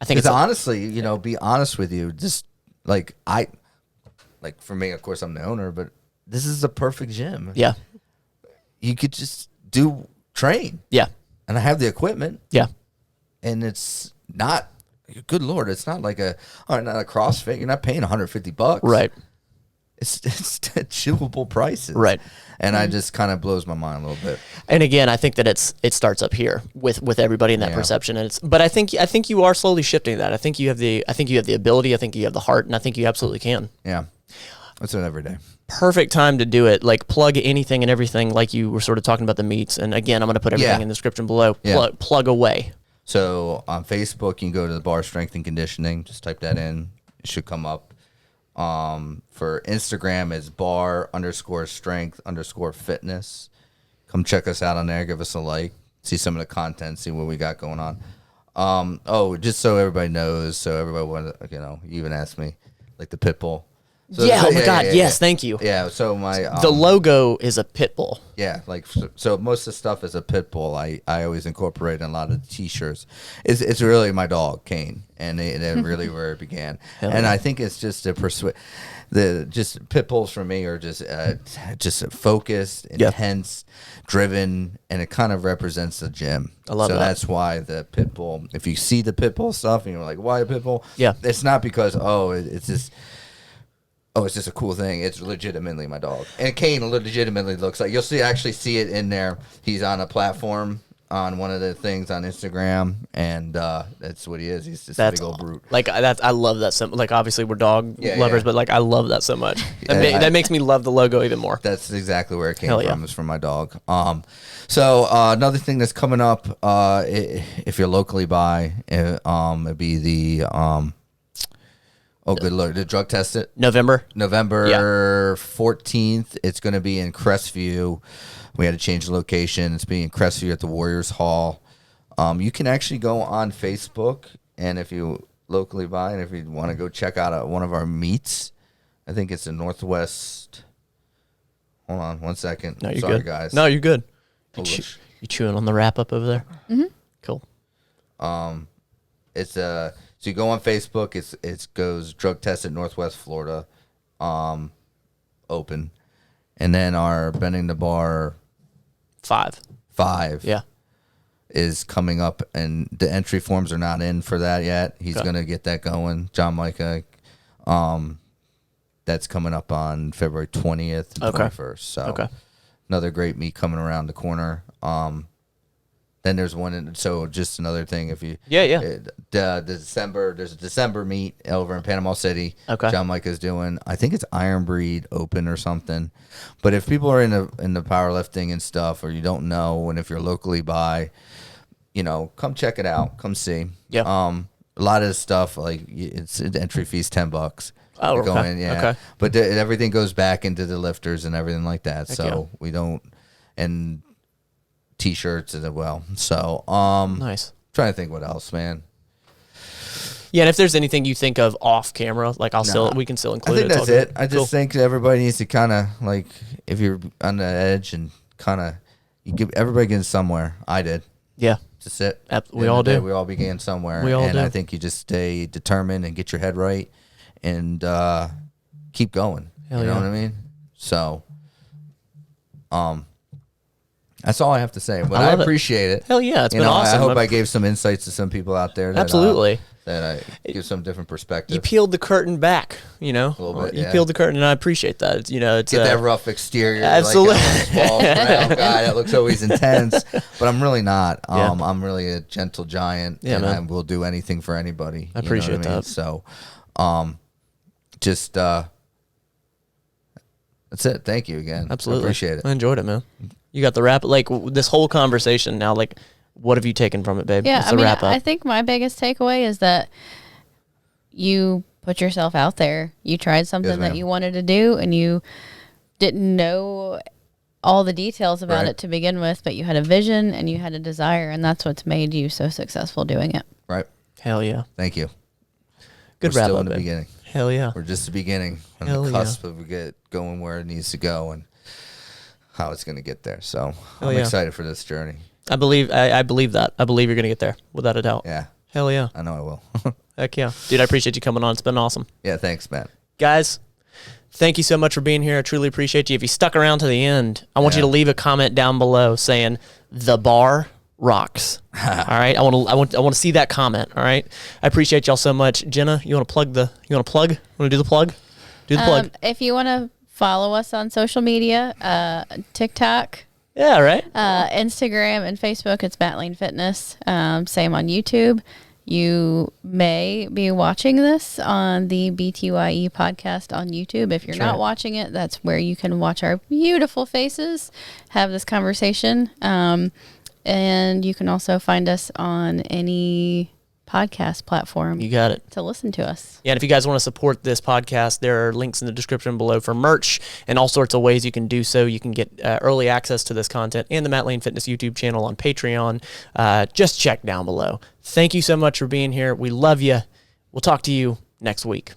I think it's honestly, be honest with you. Just for me, of course, I'm the owner, but this is the perfect gym. Yeah. You could just train. Yeah. And I have the equipment. Yeah. And it's not, good Lord, it's not not a CrossFit. You're not paying $150. Right. It's achievable prices. Right. And I just kind of blows my mind a little bit. And again, I think that it starts up here with everybody in that perception. And but I think you are slowly shifting that. I think you have the ability, I think you have the heart, and I think you absolutely can. Yeah. It's an every day. Perfect time to do it. Like plug anything and everything, like you were sort of talking about the meets. And again, I'm going to put everything in the description below. Plug away. So on Facebook, you can go to the bar strength and conditioning. Just type that in. It should come up. For Instagram, it's bar_strength_fitness. Come check us out on there. Give us a like. See some of the content. See what we got going on. Just so everybody knows. So everybody wanted, you even asked me, like the pit bull. So oh my God, yes, thank you. Yeah, so the logo is a pit bull. Yeah, like so most of the stuff is a pit bull. I always incorporate in a lot of the T-shirts. It's really my dog Kane, and it really where it began. And I think it's just to persuade just pit bulls for me are just focused, intense, driven, and it kind of represents the gym. I love that. So that's why the pit bull. If you see the pit bull stuff and you're like, why a pit bull? Yeah, it's not because it's just. Oh, it's just a cool thing. It's legitimately my dog. And Kane legitimately looks like, you'll actually see it in there. He's on a platform on one of the things on Instagram, and that's what he is. He's just a big old brute. Like I love that. Like obviously we're dog lovers, but like I love that so much. That makes me love the logo even more. That's exactly where it came from. Is from my dog. So another thing that's coming up, if you're locally by, it'd be the oh, good Lord. The drug test it? November 14th. It's going to be in Crestview. We had to change the location. It's being in Crestview at the Warriors Hall. You can actually go on Facebook, and if you locally buy, and if you want to go check out one of our meets, I think it's in Northwest. Hold on 1 second. No, you're Sorry, good. guys. No, you're good. You chewing on the wrap up over there? Mm-hmm. Cool. It's So you go on Facebook. It goes drug test at Northwest Florida, open, and then our Bending the Bar 5 is coming up, and the entry forms are not in for that yet. He's gonna get that going. John Micah, that's coming up on February 20th and 21st. So another great meet coming around the corner. Then there's one, so just another thing. If you there's a December meet over in Panama City. John Micah's doing. I think it's Iron Breed Open or something. But if people are in the powerlifting and stuff, or you don't know, and if you're locally by, come check it out. Come see. Yeah. A lot of the stuff, like it's entry fees $10. Oh, go in, But everything goes back into the lifters and everything like that. So we don't and. T-shirts as well. So, nice. Trying to think what else, man. Yeah, and if there's anything you think of off camera, like we can still include it. I think that's it. I just think everybody needs to kind of like, if you're on the edge and kind of, everybody gets somewhere. I did. Yeah. Just it. We all do. We all began somewhere. We all do. I think you just stay determined and get your head right and keep going. Hell you know what I mean? So, that's all I have to say. But I appreciate it. Hell yeah, it's been awesome. I hope I gave some insights to some people out there. Absolutely. That I give some different perspective. You peeled the curtain back, A little bit, You peeled the curtain, and I appreciate that. It's get that rough exterior. Absolutely. Like a small, brown guy that looks always intense. But I'm really not. I'm really a gentle giant, and I will do anything for anybody. I appreciate that. So, just that's it. Thank you again. Absolutely. I appreciate it. I enjoyed it, man. You got the wrap. Like this whole conversation now, like what have you taken from it, babe? Yeah, What's the wrap up? I think my biggest takeaway is that you put yourself out there. You tried something that you wanted to do, and you didn't know all the details about it to begin with, but you had a vision and you had a desire, and that's what's made you so successful doing it. Right. Hell yeah. Thank you. Good We're wrap still up, in the babe. beginning. Hell yeah. We're just the beginning, on the cusp of get going where it needs to go, and how it's going to get there. So I'm excited for this journey. I believe that. I believe you're going to get there without a doubt. Yeah. Hell yeah. I know I will. Heck yeah. Dude, I appreciate you coming on. It's been awesome. Yeah, thanks, man. Guys, thank you so much for being here. I truly appreciate you. If you stuck around to the end, I want you to leave a comment down below saying the bar rocks. All right? I want to see that comment, all right? I appreciate y'all so much. Jenna, you want to plug? Want to do the plug? Do the plug. If you want to follow us on social media, TikTok, yeah, right. Instagram and Facebook, it's Matt Lane Fitness. Same on YouTube. You may be watching this on the BTYE podcast on YouTube. If you're not watching it, that's where you can watch our beautiful faces, have this conversation. And you can also find us on any podcast platform. You got it. To listen to us. Yeah, and if you guys want to support this podcast, there are links in the description below for merch and all sorts of ways you can do so. You can get early access to this content and the Matt Lane Fitness YouTube channel on Patreon. Just check down below. Thank you so much for being here. We love you. We'll talk to you next week.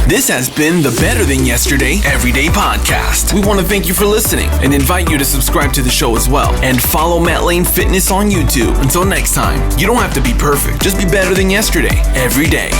This has been the Better Than Yesterday Everyday Podcast. We want to thank you for listening and invite you to subscribe to the show as well. And follow Matt Lane Fitness on YouTube. Until next time, you don't have to be perfect. Just be better than yesterday every day.